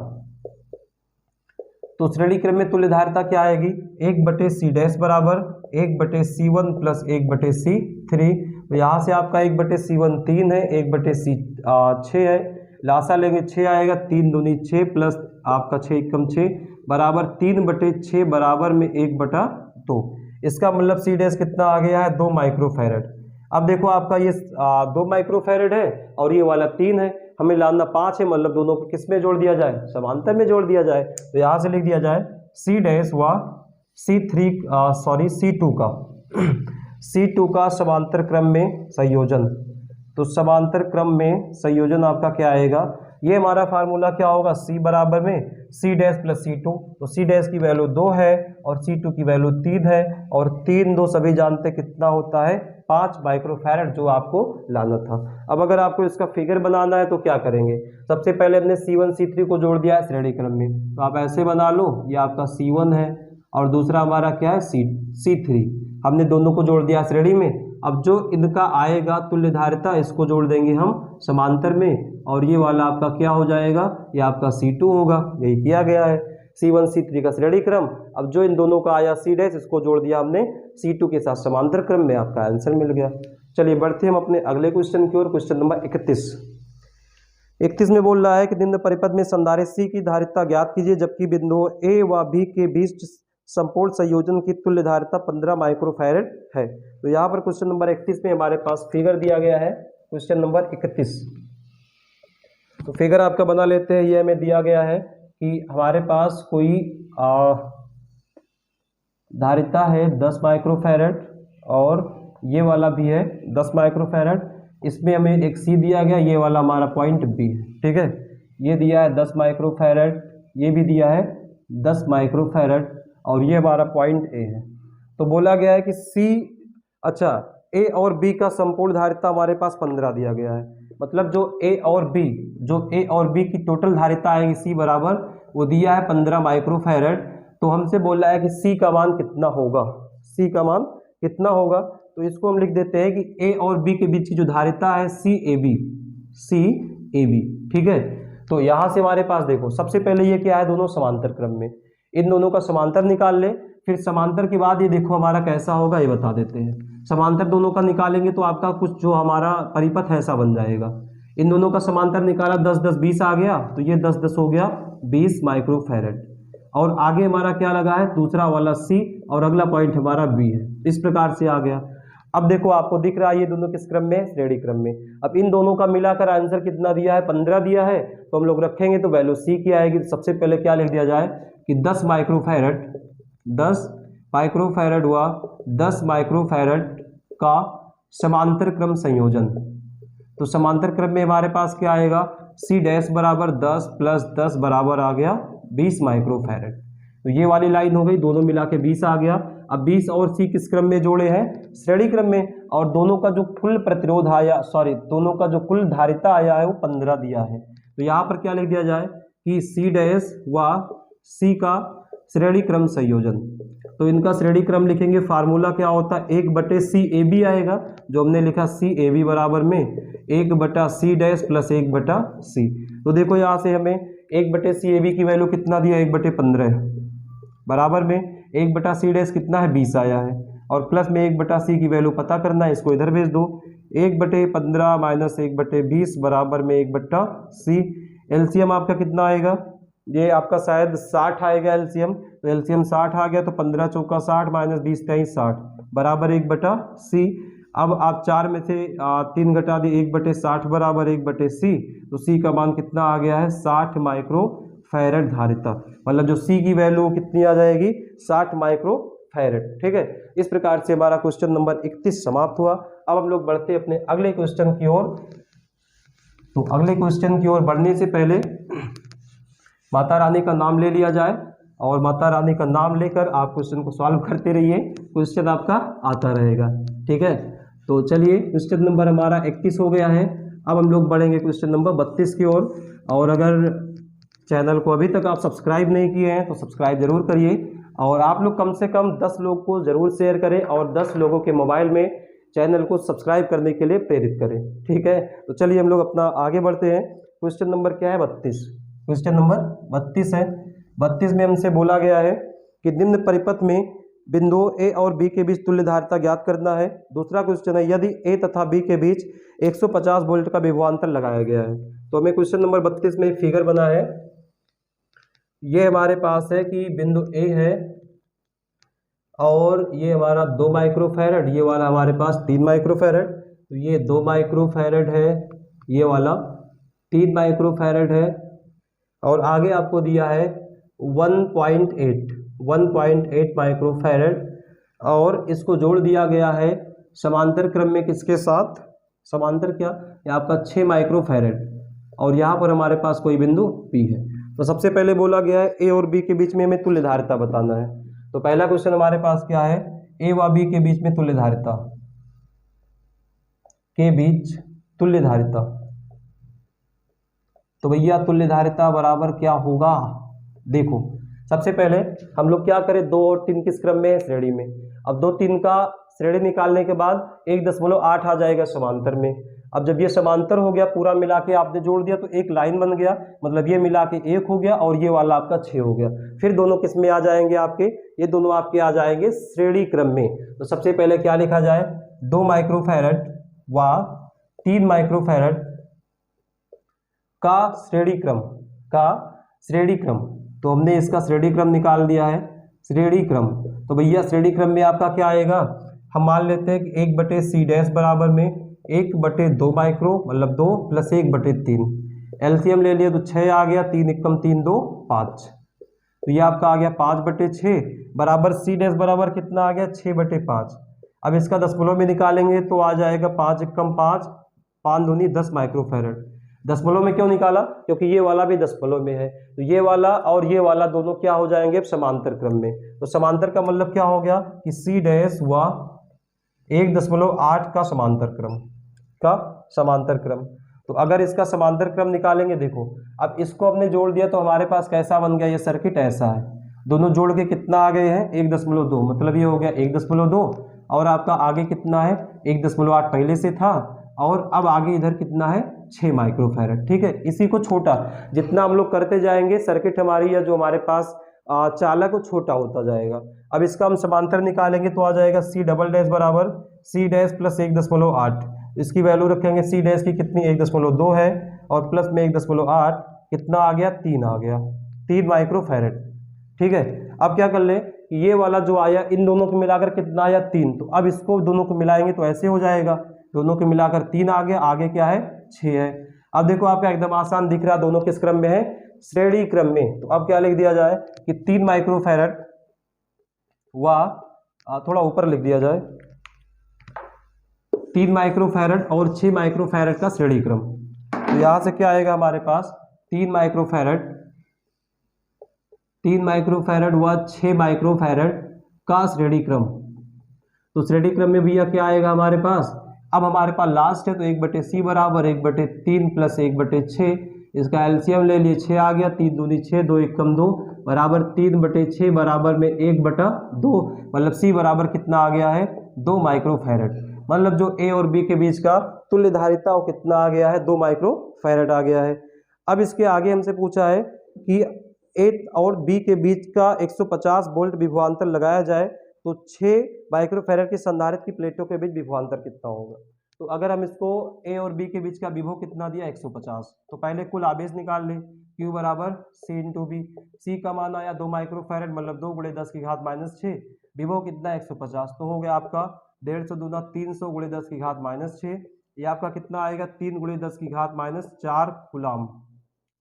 A: तो श्रेणी क्रम में तुल्य धारिता क्या आएगी 1/C डैश बराबर 1/C1 प्लस 1/C3। तो यहाँ से आपका 1/C1 3 है, 1/C 6 है, लासा लेंगे 6 आएगा, 3 दूनी 6 प्लस आपका 6 एकम 6 बराबर 3/6 बराबर में 1/2। इसका मतलब C डैश कितना आ गया है 2 माइक्रोफैरड। अब देखो आपका ये 2 माइक्रोफैरड है और ये वाला 3 है, हमें लाना 5 है, मतलब दोनों को किस में जोड़ दिया जाए समांतर में जोड़ दिया जाए। तो यहाँ से लिख दिया जाए C डैश व C2 का समांतर क्रम में संयोजन। तो समांतर क्रम में संयोजन आपका क्या आएगा ये हमारा फार्मूला क्या होगा, C बराबर में C डैश प्लस C2, तो C डैश की वैल्यू 2 है और C2 की वैल्यू 3 है, और 3 2 सभी जानते कितना होता है 5 माइक्रोफैरड, जो आपको लाना था। अब अगर आपको इसका फिगर बनाना है तो क्या करेंगे, सबसे पहले हमने C1 C3 को जोड़ दिया है श्रेणी क्रम में, तो आप ऐसे बना लो, ये आपका C1 है और दूसरा हमारा क्या है C3, हमने दोनों को जोड़ दिया श्रेणी में। अब जो इनका आएगा तुल्य धारिता, इसको जोड़ देंगे हम समांतर में, और ये वाला आपका क्या हो जाएगा, ये आपका C2 होगा, यही किया गया है C1 C3 का श्रेणी क्रम। अब जो इन दोनों का आया C डैश, इसको जोड़ दिया हमने C2 के साथ समांतर क्रम में, आपका आंसर मिल गया। चलिए बढ़ते हम अपने अगले क्वेश्चन की ओर, क्वेश्चन नंबर 31 में बोल रहा है कि निम्न परिपथ में संधारित्र C की धारिता ज्ञात कीजिए, जबकि बिंदुओं A व B के बीच संपूर्ण संयोजन की तुल्य धारिता 15 माइक्रोफैरड है। तो यहाँ पर क्वेश्चन नंबर 31 में हमारे पास फिगर दिया गया है, क्वेश्चन नंबर 31। तो फिगर आपका बना लेते हैं। ये हमें दिया गया है कि हमारे पास कोई धारिता है 10 माइक्रोफैरड और ये वाला भी है 10 माइक्रोफैरड, इसमें हमें एक C दिया गया, ये वाला हमारा पॉइंट B है, ठीक है। ये दिया है 10 माइक्रोफैरड, ये भी दिया है 10 माइक्रोफैरड और ये हमारा पॉइंट A है। तो बोला गया है कि A और B का संपूर्ण धारिता हमारे पास 15 दिया गया है, मतलब जो A और B की टोटल धारिता आएगी C बराबर, वो दिया है 15 माइक्रोफैरड। तो हमसे बोला है कि C का मान कितना होगा, C का मान कितना होगा, तो इसको हम लिख देते हैं कि A और B के बीच की जो धारिता है CAB, ठीक है। तो यहाँ से हमारे पास देखो, सबसे पहले ये क्या है, दोनों समांतर क्रम में, इन दोनों का समांतर निकाल ले, फिर समांतर के बाद ये देखो हमारा कैसा होगा, ये बता देते हैं। समांतर दोनों का निकालेंगे तो आपका कुछ जो हमारा परिपथ है ऐसा बन जाएगा। इन दोनों का समांतर निकाला, 10 10 20 आ गया, तो ये 10 10 हो गया 20 माइक्रोफैरड, और आगे हमारा क्या लगा है, दूसरा वाला C और अगला पॉइंट हमारा B है, इस प्रकार से आ गया। अब देखो आपको दिख रहा है ये दोनों किस क्रम में, श्रेणी क्रम में। अब इन दोनों का मिलाकर आंसर कितना दिया है, 15 दिया है, तो हम लोग रखेंगे तो वैल्यू C की आएगी। सबसे पहले क्या लिख दिया जाए कि 10 माइक्रोफैरड हुआ 10 माइक्रोफैरड का समांतर क्रम संयोजन। तो समांतर क्रम में हमारे पास क्या आएगा, C डैश बराबर 10 प्लस 10 बराबर आ गया 20 माइक्रोफैरड। तो ये वाली लाइन हो गई, दोनों मिला के 20 आ गया। अब 20 और C किस क्रम में जोड़े हैं, श्रेणी क्रम में, और दोनों का जो कुल प्रतिरोध आया, दोनों का जो कुल धारिता आया है वो 15 दिया है। तो यहाँ पर क्या लिख दिया जाए कि C डैश व C का श्रेणी क्रम संयोजन। तो इनका श्रेणी क्रम लिखेंगे, फार्मूला क्या होता है, 1/CAB आएगा, जो हमने लिखा CAB बराबर में 1/C डैश प्लस 1/C। तो देखो यहाँ से हमें 1/CAB की वैल्यू कितना दिया, 1/15 बराबर में 1/C डैश कितना है 20 आया है, और प्लस में 1/C की वैल्यू पता करना है, इसको इधर भेज दो, 1/15 माइनस 1/20 बराबर में 1/C। एलसीएम आपका कितना आएगा, ये आपका शायद 60 आएगा एलसीएम, तो एलसीएम 60 आ गया, तो 15 चौका 60 माइनस 20 23 60 बराबर 1/C। अब आप 4 में से 3 घटा दिए, 1/60 बराबर 1/C, तो C का मान कितना आ गया है 60 माइक्रोफैरड धारिता, मतलब जो C की वैल्यू कितनी आ जाएगी 60 माइक्रोफैरड, ठीक है। इस प्रकार से हमारा क्वेश्चन नंबर 31 समाप्त हुआ। अब हम लोग बढ़ते अपने अगले क्वेश्चन की ओर। तो अगले क्वेश्चन की ओर बढ़ने से पहले माता रानी का नाम ले लिया जाए, और माता रानी का नाम लेकर आप क्वेश्चन को सॉल्व करते रहिए, क्वेश्चन आपका आता रहेगा, ठीक है। तो चलिए क्वेश्चन नंबर हमारा 31 हो गया है। अब हम लोग बढ़ेंगे क्वेश्चन नंबर 32 की ओर। और अगर चैनल को अभी तक आप सब्सक्राइब नहीं किए हैं तो सब्सक्राइब जरूर करिए, और आप लोग कम से कम 10 लोग को जरूर शेयर करें और 10 लोगों के मोबाइल में चैनल को सब्सक्राइब करने के लिए प्रेरित करें, ठीक है। तो चलिए हम लोग अपना आगे बढ़ते हैं। क्वेश्चन नंबर क्या है, 32। क्वेश्चन नंबर 32 है। 32 में हमसे बोला गया है कि निम्न परिपथ में बिंदुओं A और B के बीच तुल्य धारिता ज्ञात करना है। दूसरा क्वेश्चन है, यदि A तथा B के बीच 150 वोल्ट का विभवांतर लगाया गया है। तो हमें क्वेश्चन नंबर 32 में फिगर बना है, ये हमारे पास है कि बिंदु A है और ये हमारा 2 माइक्रोफैरड, ये वाला हमारे पास 3 माइक्रोफैरड, तो ये 2 माइक्रोफैरड है, ये वाला 3 माइक्रोफैरड है, और आगे आपको दिया है 1.8 माइक्रोफैरड, और इसको जोड़ दिया गया है समांतर क्रम में किसके साथ, समांतर क्या, ये आपका 6 माइक्रोफैरड, और यहाँ पर हमारे पास कोई बिंदु P है। तो सबसे पहले बोला गया है A और B के बीच में हमें तुल्य धारिता बताना है। तो पहला क्वेश्चन हमारे पास क्या है, A व B के बीच में तुल्य धारिता, के बीच तुल्य धारिता। तो भैया तुल्य धारिता बराबर क्या होगा, देखो सबसे पहले हम लोग क्या करें, 2 और 3 किस क्रम में है, श्रेणी में। अब 2 3 का श्रेणी निकालने के बाद 1.8 आ जाएगा समांतर में। अब जब ये समांतर हो गया, पूरा मिला के आपने जोड़ दिया तो एक लाइन बन गया, मतलब ये मिला के 1 हो गया और ये वाला आपका 6 हो गया। फिर दोनों किस में आ जाएंगे आपके, ये दोनों आपके आ जाएंगे श्रेणी क्रम में। तो सबसे पहले क्या लिखा जाए, 2 माइक्रोफैरड व 3 माइक्रोफैरड का श्रेणी क्रम, का श्रेणी क्रम। तो हमने इसका श्रेणी क्रम निकाल दिया है, श्रेणी क्रम। तो भैया श्रेणी क्रम में आपका क्या आएगा, हम मान लेते हैं कि 1/c' बराबर में 1/2 माइक्रो, मतलब 2 + 1/3। एलसीएम ले लिया तो 6 आ गया, 3 एकम 3 2 5। तो ये आपका आ गया 5/6 बराबर c' बराबर कितना आ गया, 6/5। अब इसका दशमलव में निकालेंगे तो आ जाएगा 5 एकम 5, 5 दूनी 10 माइक्रोफैरड। दशमलव में क्यों निकाला, क्योंकि ये वाला भी दशमलव में है। तो ये वाला और ये वाला दोनों क्या हो जाएंगे, समांतर क्रम में। तो समांतर का मतलब क्या हो गया कि c' हुआ 1.8 का समांतर क्रम, का समांतर क्रम। तो अगर इसका समांतर क्रम निकालेंगे, देखो अब इसको हमने जोड़ दिया तो हमारे पास कैसा बन गया, ये सर्किट ऐसा है। दोनों जोड़ के कितना आ गए हैं, 1.2, मतलब ये हो गया 1.2 और आपका आगे कितना है, 1.8 पहले से था और अब आगे इधर कितना है, 6 माइक्रोफैरड। ठीक है, इसी को छोटा जितना हम लोग करते जाएंगे सर्किट हमारी, या जो हमारे पास चालक वो छोटा होता जाएगा। अब इसका हम समांतर निकालेंगे तो आ जाएगा c" बराबर c' + 1.8। इसकी वैल्यू रखेंगे, c' की कितनी 1.2 है और प्लस में 1.8 कितना आ गया, 3 आ गया, 3 माइक्रोफैरड। ठीक है, अब क्या कर ले, ये वाला जो आया इन दोनों को मिलाकर कितना आया, 3। तो अब इसको दोनों को मिलाएंगे तो ऐसे हो जाएगा, दोनों को मिलाकर 3 आ गया, आगे क्या है, 6 है। अब देखो आपका एकदम आसान दिख रहा, दोनों किस क्रम में है, श्रेणी क्रम में। तो अब क्या लिख दिया जाए कि 3 माइक्रोफैरड व थोड़ा ऊपर लिख दिया जाए 3 माइक्रोफैरड और 6 माइक्रोफैरड का श्रेणी क्रम। तो यहां से क्या आएगा हमारे पास, 3 माइक्रोफैरड व 6 माइक्रोफैरड का श्रेणी क्रम। तो श्रेणी क्रम में भैया क्या आएगा हमारे पास, अब हमारे पास लास्ट है तो 1/c बराबर 1/3 + 1/6। इसका एलसीएम ले लिए, 6 आ गया, 3 दूनी 6, 2 एकम 2 बराबर 3/6 बराबर में 1/2, मतलब c बराबर कितना आ गया है, 2 माइक्रोफैरड। मतलब जो ए और बी के बीच का तुल्य धारिता वो कितना आ गया है, 2 माइक्रोफैरड आ गया है। अब इसके आगे हमसे पूछा है कि ए और बी के बीच का 150 वोल्ट विभवांतर लगाया जाए तो 6 माइक्रोफैरड के संधारित्र की प्लेटों के बीच विभवांतर कितना होगा। तो अगर हम इसको ए और बी के बीच का विभव कितना दिया, 150, तो पहले कुल आवेश निकाल ले, Q बराबर C × B। C का मान आया 2 माइक्रोफैरड, मतलब 2 × 10⁻⁻6, विभव कितना 150, तो हो गया आपका 150 दूना 300 × 10⁻⁻6, ये आपका कितना आएगा, 3 × 10⁻4 कूलम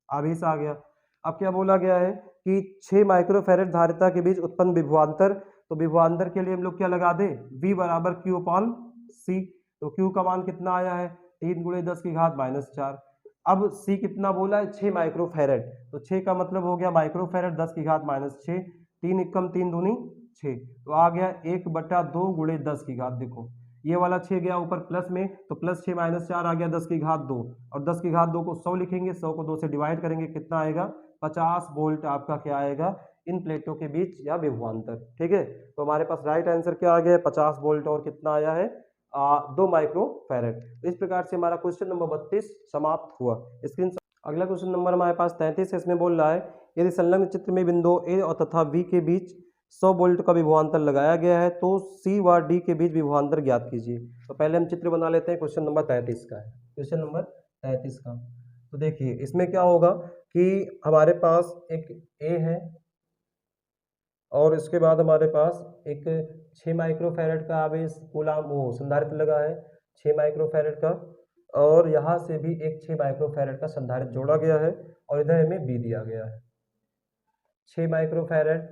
A: आवेश आ गया। अब क्या बोला गया है कि 6 माइक्रोफैरड धारिता के बीच उत्पन्न विभवांतर, तो विभवांतर के लिए हम लोग क्या लगा दे, V बराबर Q/C। तो Q का मान कितना आया है, 3 × 10⁻4। अब C कितना बोला है, 6 माइक्रोफैरड, तो 6 का मतलब हो गया माइक्रोफैरड 10⁻6, 3 एकम 3 दूनी 6, तो आ गया 1/2 × 10⁻। देखो ये वाला 6 गया ऊपर प्लस में, तो +6 - 4 आ गया 10⁻2, और 10⁻2 को 100 लिखेंगे, 100 को 2 से डिवाइड करेंगे, कितना आएगा, 50 वोल्ट आपका क्या आएगा इन प्लेटों के बीच या विभवांतर। ठीक है, तो हमारे पास राइट आंसर क्या आ गया, 50 वोल्ट और कितना आया है, 2 माइक्रोफैरड। तो इस प्रकार से हमारा क्वेश्चन नंबर 32 समाप्त हुआ। स्क्रीन अगला क्वेश्चन नंबर हमारे पास 33 है, इसमें बोल रहा है यदि संलग्न चित्र में बिंदु ए और तथा बी के बीच 100 वोल्ट का विभवांतर लगाया गया है तो सी व डी के बीच विभवांतर ज्ञात कीजिए। तो पहले हम चित्र बना लेते हैं, क्वेश्चन नंबर 33 का है, क्वेश्चन नंबर 33 का। तो देखिए इसमें क्या होगा कि हमारे पास एक ए है और इसके बाद हमारे पास एक 6 माइक्रोफैरड का आवेश कूलम वो संधारित्र लगा है 6 माइक्रोफैरड का, और यहाँ से भी एक 6 माइक्रोफैरड का संधारित्र जोड़ा गया है और इधर हमें बी दिया गया है 6 माइक्रोफैरड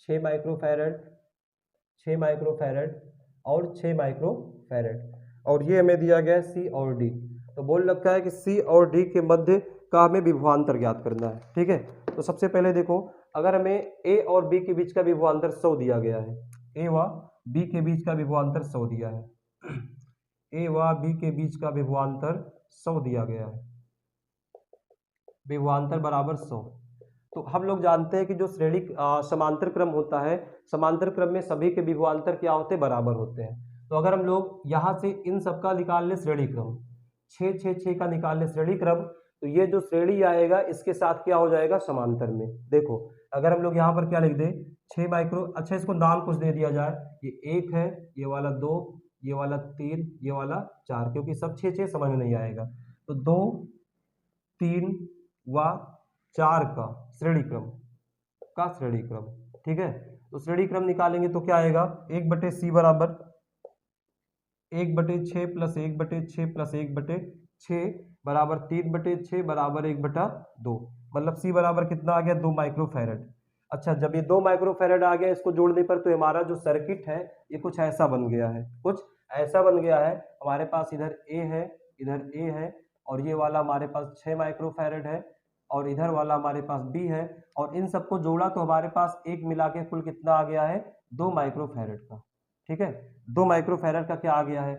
A: 6 माइक्रोफैरड 6 माइक्रोफैरड और 6 माइक्रोफैरड, और ये हमें दिया गया है सी और डी। तो बोल रखा है कि सी और डी के मध्य का हमें विभवांतर ज्ञात करना है। ठीक है, तो सबसे पहले देखो, अगर हमें ए और बी के बीच का विभवांतर 100 दिया गया है, ए व बी के बीच का विभवांतर 100 दिया है, ए व बी के बीच का विभवांतर 100 दिया गया है, विभवांतर बराबर 100। तो हम लोग जानते हैं कि जो श्रेणी समांतर क्रम होता है, समांतर क्रम में सभी के विभवांतर क्या होते हैं, बराबर होते हैं। तो अगर हम लोग यहाँ से इन सब का निकाल ले श्रेणी क्रम, 6 6 6 का निकाल ले श्रेणी क्रम, तो ये जो श्रेणी आएगा इसके साथ क्या हो जाएगा, समांतर में। देखो अगर हम लोग यहाँ पर क्या लिख दें, 6 माइक्रो, अच्छा इसको नाम कुछ दे दिया जाए, ये 1 है, ये वाला 2, ये वाला 3, ये वाला 4, क्योंकि सब 6 6 समझ में नहीं आएगा। तो 2 3 व 4 का श्रेणी क्रम, ठीक है। तो श्रेणी क्रम निकालेंगे तो क्या आएगा, 1/c बराबर 1/6 प्लस 1/6 प्लस 1/6 बराबर 3/6 बराबर 1/2, मतलब c बराबर कितना आ गया, 2 माइक्रोफैरड। अच्छा, जब ये 2 माइक्रोफैरड आ गया, इसको जोड़ने पर तो हमारा जो सर्किट है ये कुछ ऐसा बन गया है, कुछ ऐसा बन गया है। हमारे पास इधर a है, इधर a है, और ये वाला हमारे पास 6 माइक्रोफैरड है, और इधर वाला हमारे पास b है, और इन सबको जोड़ा तो हमारे पास एक मिला के कुल कितना आ गया है, 2 माइक्रोफैरड का। ठीक है, 2 माइक्रोफैरड का क्या आ गया है।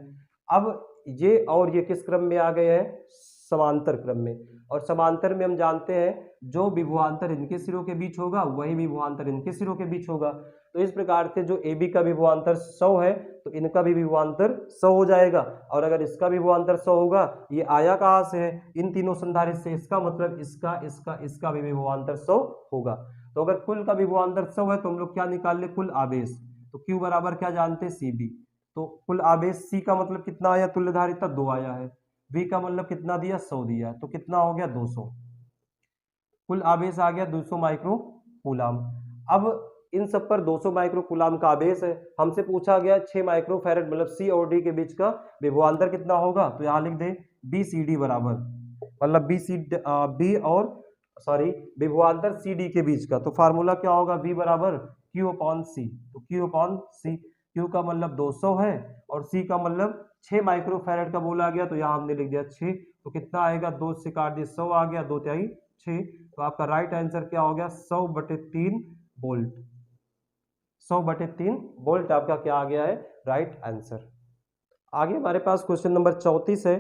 A: अब ये और ये किस क्रम में आ गए हैं, समांतर क्रम में। और समांतर में हम जानते हैं जो विभवांतर इनके सिरों के बीच होगा वही विभवांतर इनके सिरों के बीच होगा। तो इस प्रकार से जो ए बी का विभवांतर 100 है तो इनका भी विभवांतर 100 हो जाएगा, और अगर इसका विभवांतर 100 होगा, ये आया कहाँ से है, इन तीनों संधारित्र से, इसका मतलब इसका भी विभवांतर 100 होगा। तो अगर कुल का विभवांतर 100 है तो हम लोग क्या निकाल ले, कुल आवेश। तो Q बराबर क्या जानते हैं, CB। तो कुल आवेश C का मतलब कितना आया, तुल्य धारिता 2 आया है, V का मतलब कितना दिया, 100 दिया, तो कितना हो गया, 200। कुल आवेश आ गया 200 माइक्रो कूलाम। अब इन सब पर 200 माइक्रो कूलाम का आवेश है। हमसे पूछा गया 6 माइक्रो फैरड मतलब C और D के बीच का विभवांतर कितना होगा, तो यहाँ लिख दे BCD बराबर, मतलब विभवांतर CD के बीच का। तो फार्मूला क्या होगा, V बराबर Q/C। तो Q/C, Q का मतलब 200 है और C का मतलब 6 माइक्रो फैरड का बोला गया, तो यहाँ हमने लिख दिया 6। तो कितना आएगा, 2 से काट दिए 100 आ गया, 2 तिहाई 6। तो आपका राइट आंसर क्या हो गया, 100/3 वोल्ट। 100/3 वोल्ट आपका क्या आ गया है, राइट आंसर। आगे हमारे पास क्वेश्चन नंबर 34 है।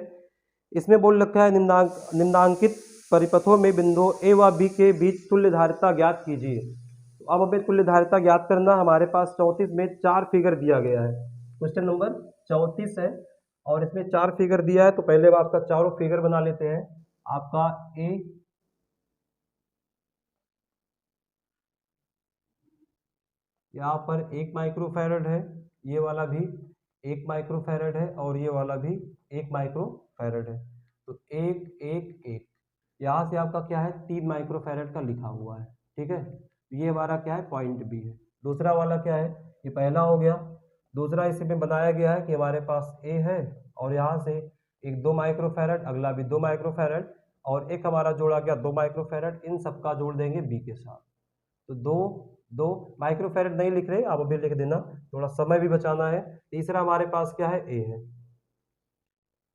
A: इसमें बोल रखा है निम्नांकित परिपथों में बिंदुओं ए व बी के बीच तुल्य धारिता ज्ञात कीजिए। तो अब हमें तुल्य धारिता ज्ञात करना, हमारे पास 34 में 4 फिगर दिया गया है। क्वेश्चन नंबर 34 है और इसमें 4 फिगर दिया है, तो पहले आपका चारों फिगर बना लेते हैं। आपका ए, यहाँ पर 1 माइक्रोफैरड है, ये वाला भी 1 माइक्रोफैरड है, और ये वाला भी 1 माइक्रोफैरड है। तो 1 1 1, यहाँ से आपका क्या है, 3 माइक्रोफैरड का लिखा हुआ है। ठीक है, ये हमारा क्या है, पॉइंट बी है। दूसरा वाला क्या है, ये पहला हो गया। दूसरा इसमें बनाया गया है कि हमारे पास ए है और यहाँ से एक 2 माइक्रोफैरड, अगला भी 2 माइक्रोफैरड, और एक हमारा जोड़ा गया 2 माइक्रोफैरड, इन सबका जोड़ देंगे बी के साथ। तो 2 माइक्रोफैरड नहीं लिख रहे, आप अभी लिख देना, थोड़ा समय भी बचाना है। तीसरा हमारे पास क्या है, ए है।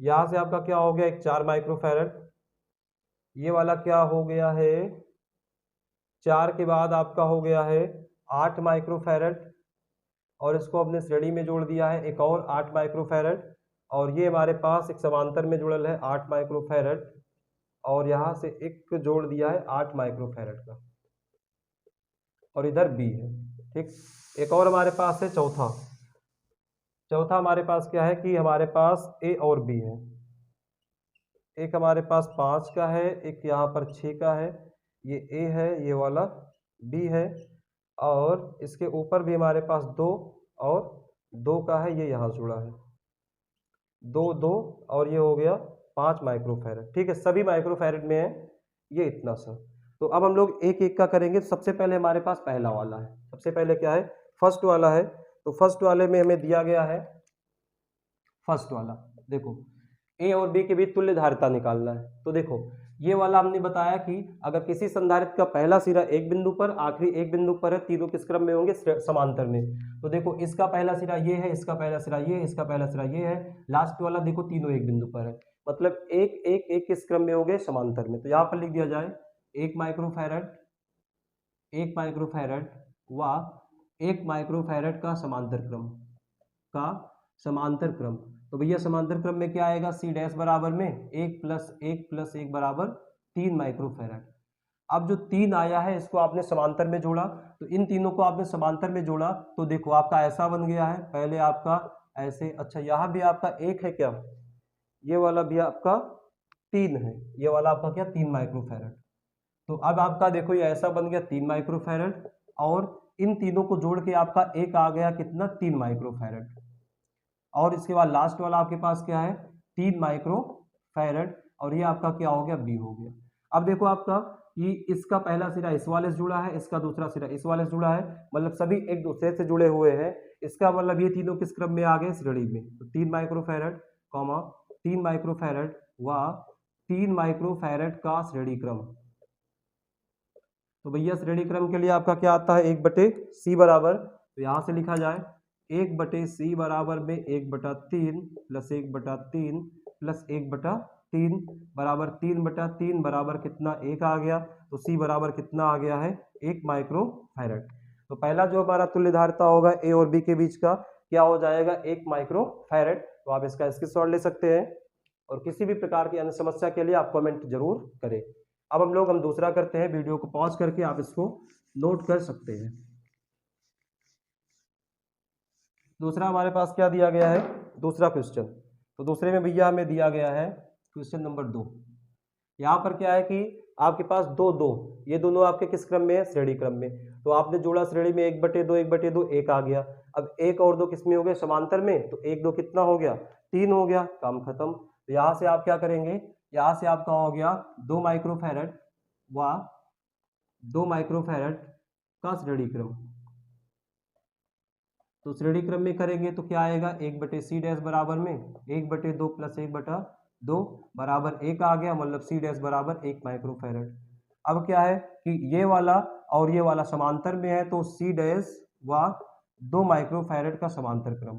A: यहाँ से आपका क्या हो गया, एक 4 माइक्रोफैरड, ये वाला क्या हो गया है, 4 के बाद आपका हो गया है 8 माइक्रोफैरड, और इसको अपने श्रेणी में जोड़ दिया है एक और 8 माइक्रोफैरड, और ये हमारे पास एक समांतर में जुड़ल है 8 माइक्रोफैरड, और यहाँ से एक जोड़ दिया है 8 माइक्रोफैरड का, और इधर बी है। ठीक, एक और हमारे पास है चौथा हमारे पास क्या है कि हमारे पास ए और बी है। एक हमारे पास 5 का है, एक यहाँ पर 6 का है, ये ए है, ये वाला बी है, और इसके ऊपर भी हमारे पास 2 और 2 का है, ये यहाँ जुड़ा है 2 2, और ये हो गया 5 माइक्रोफैरड। ठीक है, सभी माइक्रोफैरड में है, ये इतना सा। तो अब हम लोग एक एक का करेंगे। सबसे पहले हमारे पास पहला वाला है, सबसे पहले क्या है, फर्स्ट वाला है। तो फर्स्ट वाले में हमें दिया गया है, फर्स्ट वाला देखो, ए और बी के बीच तुल्य धारिता निकालना है। तो देखो ये वाला हमने बताया कि अगर किसी संधारित्र का पहला सिरा एक बिंदु पर, आखिरी एक बिंदु पर है, तीनों किस क्रम में होंगे, समांतर में। तो देखो इसका पहला सिरा ये है, इसका पहला सिरा ये है, इसका पहला सिरा ये है, लास्ट वाला देखो तीनों एक बिंदु पर है। मतलब एक एक एक किस क्रम में हो गए, समांतर में। तो यहाँ पर लिख दिया जाए 1 माइक्रोफैरड, 1 माइक्रोफैरड व 1 माइक्रोफैरड का समांतर क्रम, का समांतर क्रम। तो भैया समांतर क्रम में क्या आएगा, सी डैश बराबर में 1 + 1 बराबर 3 माइक्रोफैरड। अब जो 3 आया है इसको आपने समांतर में जोड़ा, तो इन तीनों को आपने समांतर में जोड़ा तो देखो आपका ऐसा बन गया है, पहले आपका ऐसे, अच्छा यहाँ भी आपका 1 है क्या, ये वाला भी आपका 3 है, ये वाला आपका क्या 3 माइक्रोफैरड। तो अब आपका देखो ये ऐसा बन गया 3 माइक्रोफैरड, और इन तीनों को जोड़ के आपका एक आ गया कितना, 3 माइक्रोफैरड। और इसके बाद लास्ट वाला आपके पास क्या है, 3 माइक्रोफैरड, और ये आपका क्या हो गया, बी हो गया। अब देखो आपका कि इसका पहला सिरा इस वाले से जुड़ा है, इसका दूसरा सिरा इस वाले से जुड़ा है, मतलब सभी एक दूसरे से जुड़े हुए हैं। इसका मतलब ये तीनों किस क्रम में आ गए, श्रेणी में। तो 3 माइक्रोफैरड कॉमा 3 माइक्रोफैरड व 3 माइक्रोफैरड का श्रेणी क्रम। तो भैया श्रेणी क्रम के लिए आपका क्या आता है, 1/c बराबर, तो यहाँ से लिखा जाए 1/c बराबर में 1/3 + 1/3 + 1/3 बराबर 3/3 बराबर कितना, 1 आ गया। तो c बराबर कितना आ गया है, 1 माइक्रोफैरड। तो पहला जो हमारा तुल्य धारिता होगा a और b के बीच का क्या हो जाएगा, 1 माइक्रोफैरड। तो आप इसका स्क्रीनशॉट ले सकते हैं, और किसी भी प्रकार की अन्य समस्या के लिए आप कमेंट जरूर करें। अब हम दूसरा करते हैं, वीडियो को पॉज करके आप इसको नोट कर सकते हैं। दूसरा हमारे पास क्या दिया गया है, दूसरा क्वेश्चन। तो दूसरे में भैया हमें दिया गया है क्वेश्चन नंबर 2। यहाँ पर क्या है कि आपके पास दो ये दोनों आपके किस क्रम में है, श्रेणी क्रम में। तो आपने जोड़ा श्रेणी में 1/2 1/2 1 आ गया। अब 1 और 2 किस में हो गए, समांतर में। तो 1 2 कितना हो गया, 3 हो गया, काम खत्म। तो यहाँ से आप क्या करेंगे, यहाँ से आपका हो गया 2 माइक्रोफैरड व 2 माइक्रोफैरड का श्रेणी क्रम। तो श्रेणी क्रम में करेंगे तो क्या आएगा, 1/c डैश बराबर में 1/2 + 1/2 बराबर 1 आ गया, मतलब c डैश बराबर 1 माइक्रोफैरड। अब क्या है कि ये वाला और ये वाला समांतर में है, तो c डैश व 2 माइक्रोफैरड का समांतर क्रम,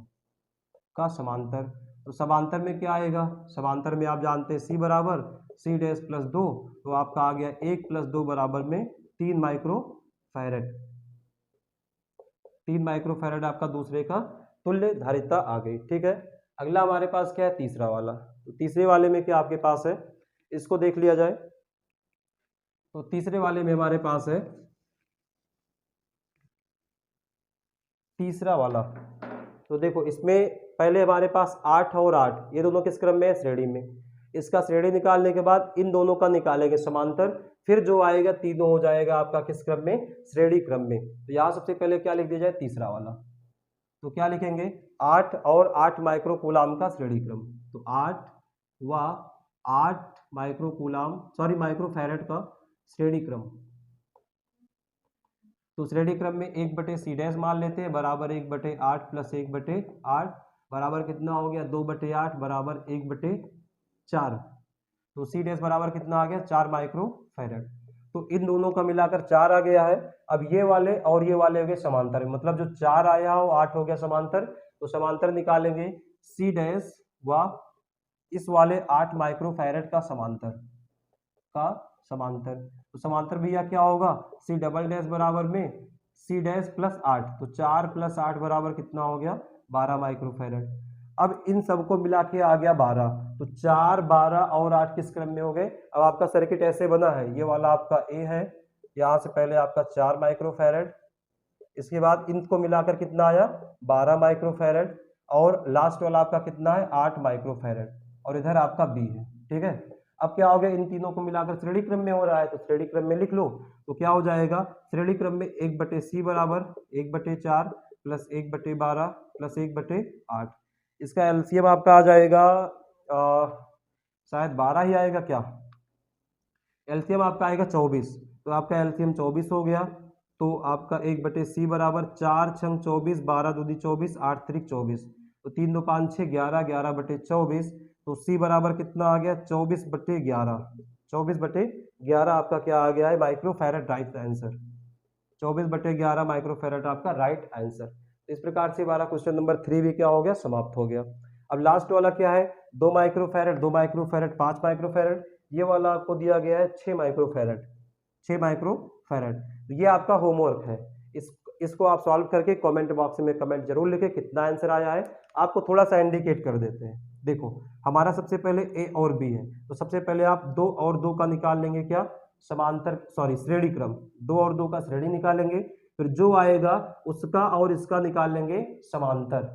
A: का समांतर। तो समांतर में क्या आएगा, समांतर में आप जानते हैं c बराबर c डैश + 2, तो आपका आ गया 1 + 2 बराबर में 3 माइक्रोफैरड। 3 माइक्रोफैरड आपका दूसरे का तुल्य धारिता आ गई, ठीक है। अगला हमारे पास क्या है, तीसरा वाला। तो तीसरे वाले में क्या आपके पास है, इसको देख लिया जाए। तो तीसरे वाले में हमारे पास है तीसरा वाला। तो देखो इसमें पहले हमारे पास 8 और 8 ये दोनों किस क्रम में है, श्रेणी में। इसका श्रेणी निकालने के बाद इन दोनों का निकालेंगे समांतर, फिर जो आएगा तीनों हो जाएगा आपका किस क्रम में, श्रेणी क्रम में। तो यहाँ सबसे पहले क्या लिख दिया जाए, तीसरा वाला। तो क्या लिखेंगे, 8 और 8 माइक्रोकूलाम का श्रेणी क्रम। तो 8 व 8 माइक्रोकूलाम माइक्रोफैरड का श्रेणी क्रम। तो श्रेणी क्रम में 1/c डैश मान लेते हैं बराबर 1/8 + 1/8 बराबर कितना हो गया, 2/8 बराबर 1/4। तो c डैश बराबर कितना आ गया, 4 माइक्रोफैरड। तो इन दोनों का मिलाकर 4 आ गया है। अब ये वाले और ये वाले हो गए समांतर, मतलब जो 4 आया हो 8 हो गया समांतर। तो समांतर निकालेंगे c डैश व इस वाले 8 माइक्रोफैरड का समांतर, का समांतर। तो समांतर भैया क्या होगा, c डबल डैश बराबर में c डैश + 8। तो 4 + 8 बराबर कितना हो गया, 12 माइक्रोफैरड। अब इन सबको मिला के आ गया 12। तो 4 12 और 8 किस क्रम में हो गए। अब आपका सर्किट ऐसे बना है, ये वाला आपका A है, यहाँ से पहले आपका 4 माइक्रोफैरड, इसके बाद इनको मिलाकर कितना आया, 12 माइक्रोफैरड, और लास्ट वाला आपका कितना है, 8 माइक्रोफैरड, और इधर आपका B है, ठीक है। अब क्या हो गया, इन तीनों को मिलाकर श्रेणी क्रम में हो रहा है, तो श्रेणी क्रम में लिख लो। तो क्या हो जाएगा, श्रेणी क्रम में 1/c बराबर 1/4 + 1/12 + 1/8। इसका एलसीएम आपका आ जाएगा शायद 12 ही आएगा क्या, एलसीएम आपका आएगा 24। तो आपका एलसीएम 24 हो गया। तो आपका 1/c बराबर 4 छंग 24, 12 दूनी 24, 8 त्रिक 24। तो 3 2 5 6 11, 11/24। तो c बराबर कितना आ गया, 24/11। 24/11 आपका क्या आ गया है, माइक्रोफैरड, राइट आंसर। 24/11 माइक्रोफैरड आपका राइट आंसर। इस प्रकार से हमारा क्वेश्चन नंबर 3 भी क्या हो गया, समाप्त हो गया। अब लास्ट वाला क्या है, 2 माइक्रोफैरड, 2 माइक्रोफैरड, 5 माइक्रोफैरड, ये वाला आपको दिया गया है 6 माइक्रोफैरड, 6 माइक्रोफैरड। तो ये आपका होमवर्क है, इसको आप सॉल्व करके कमेंट बॉक्स में कमेंट जरूर लिखें कितना आंसर आया है। आपको थोड़ा सा इंडिकेट कर देते हैं। देखो हमारा सबसे पहले ए और बी है, तो सबसे पहले आप 2 और 2 का निकाल लेंगे, क्या समांतर, सॉरी श्रेणी क्रम, 2 और 2 का श्रेणी निकालेंगे, फिर जो आएगा उसका और इसका निकाल लेंगे समांतर।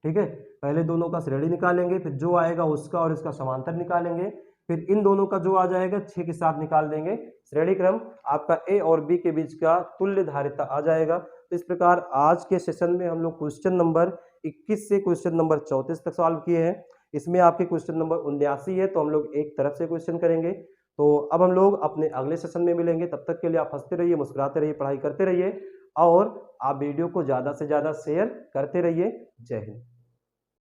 A: ठीक है, पहले दोनों का श्रेणी निकालेंगे, फिर जो आएगा उसका और इसका समांतर निकालेंगे, फिर इन दोनों का जो आ जाएगा 6 के साथ निकाल देंगे श्रेणी क्रम, आपका ए और बी के बीच का तुल्य धारिता आ जाएगा। तो इस प्रकार आज के सेशन में हम लोग क्वेश्चन नंबर 21 से क्वेश्चन नंबर 34 तक सॉल्व किए हैं। इसमें आपके क्वेश्चन नंबर 79 है, तो हम लोग एक तरफ से क्वेश्चन करेंगे। तो अब हम लोग अपने अगले सेशन में मिलेंगे, तब तक के लिए आप हंसते रहिए, मुस्कुराते रहिए, पढ़ाई करते रहिए और आप वीडियो को ज़्यादा से ज़्यादा शेयर करते रहिए। जय हिंद।